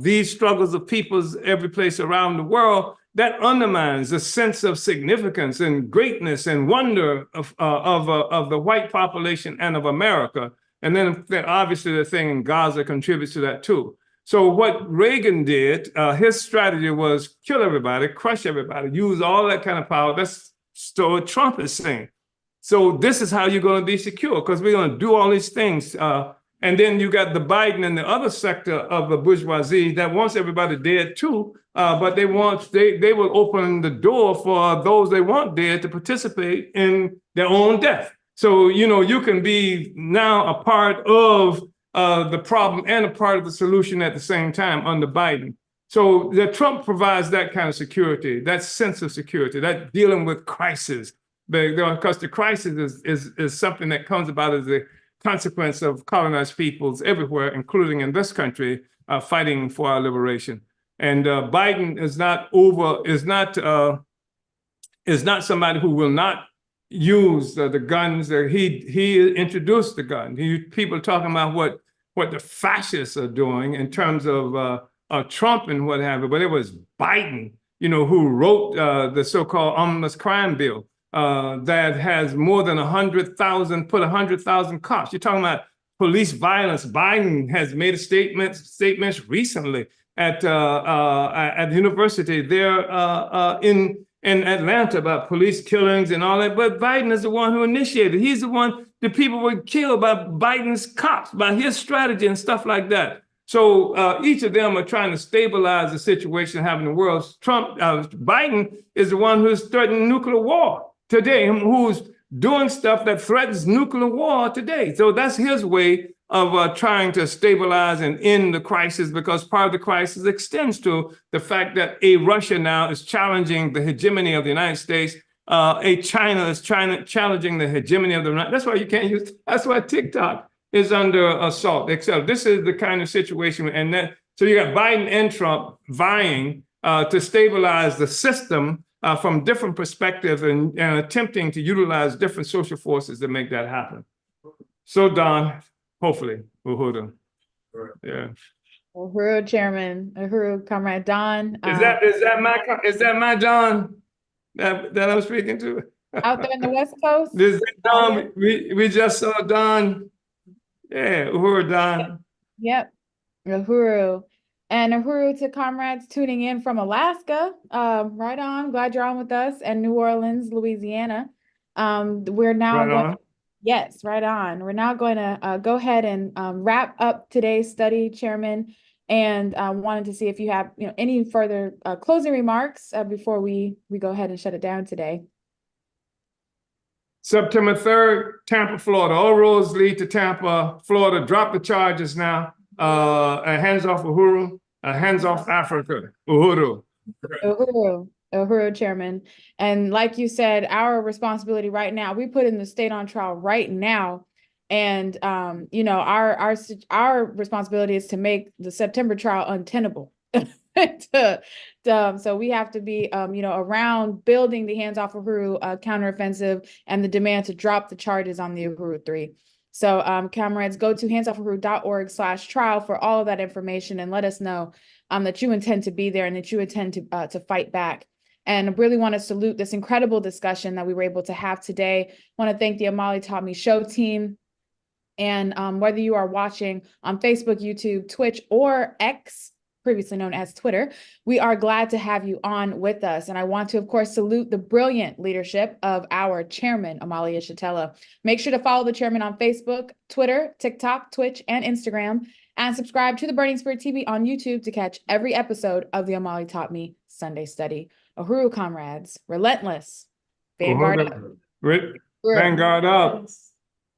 these struggles of peoples every place around the world, that undermines the sense of significance and greatness and wonder of the white population and of America. And then obviously the thing in Gaza contributes to that too. So what Reagan did, his strategy was kill everybody, crush everybody, use all that kind of power. That's what Trump is saying. So this is how you're going to be secure, because we're going to do all these things. And then you got the Biden and the other sector of the bourgeoisie that wants everybody dead too, but they will open the door for those they want dead to participate in their own death. So, you can be now a part of the problem and a part of the solution at the same time under Biden. So the Trump provides that kind of security, that sense of security, that dealing with crisis, because the crisis is something that comes about as a consequence of colonized peoples everywhere, including in this country, fighting for our liberation. And Biden is not somebody who will not use the guns. He introduced the gun. People talking about what the fascists are doing in terms of Trump and what have you, but it was Biden, who wrote the so-called omnibus crime bill that has more than 100,000 cops. You're talking about police violence. Biden has made statements recently at the university there in Atlanta about police killings and all that. But Biden is the one who initiated. He's the one the people were killed by Biden's cops, by his strategy and stuff like that. So each of them are trying to stabilize the situation happening in the world. Biden is the one who's threatening nuclear war today, who's doing stuff that threatens nuclear war today. So that's his way of trying to stabilize and end the crisis, because part of the crisis extends to the fact that Russia now is challenging the hegemony of the United States. China is challenging the hegemony of the United States. That's why you can't use, that's why TikTok is under assault, etc. This is the kind of situation, so you got Biden and Trump vying to stabilize the system from different perspectives and attempting to utilize different social forces to make that happen. So Don, hopefully, Uhuru. Yeah. Uhuru, Chairman, Uhuru, Comrade Don. Is that my Don that I'm speaking to? Out there in the West Coast? This is Don. We just saw Don. Yeah, Uhuru Don. Yep, Uhuru. And Uhuru to comrades tuning in from Alaska. Right on. Glad you're on with us. And New Orleans, Louisiana. We're now Right going. on. Yes, right on. We're now going to go ahead and wrap up today's study, Chairman, and wanted to see if you have any further closing remarks before we go ahead and shut it down today. September 3rd, Tampa, Florida. All roads lead to Tampa, Florida. Drop the charges now. Hands off Uhuru. Hands off Africa. Uhuru. Uhuru, Chairman. And like you said, our responsibility right now, we put in the state on trial right now. And, our responsibility is to make the September trial untenable. So we have to be, around building the hands off Uhuru counteroffensive and the demand to drop the charges on the Uhuru 3. So comrades, go to handsoffahuru.org/trial for all of that information and let us know that you intend to be there and that you intend to fight back. And I really want to salute this incredible discussion that we were able to have today. I want to thank the Amali Taught Me Show team. And whether you are watching on Facebook, YouTube, Twitch, or X, previously known as Twitter, we are glad to have you on with us. And I want to, of course, salute the brilliant leadership of our chairman, Amalia Shatella. Make sure to follow the chairman on Facebook, Twitter, TikTok, Twitch, and Instagram, and subscribe to the Burning Spirit TV on YouTube to catch every episode of the Amali Taught Me Sunday Study. Uhuru, comrades, relentless, vanguard up. Vanguard up.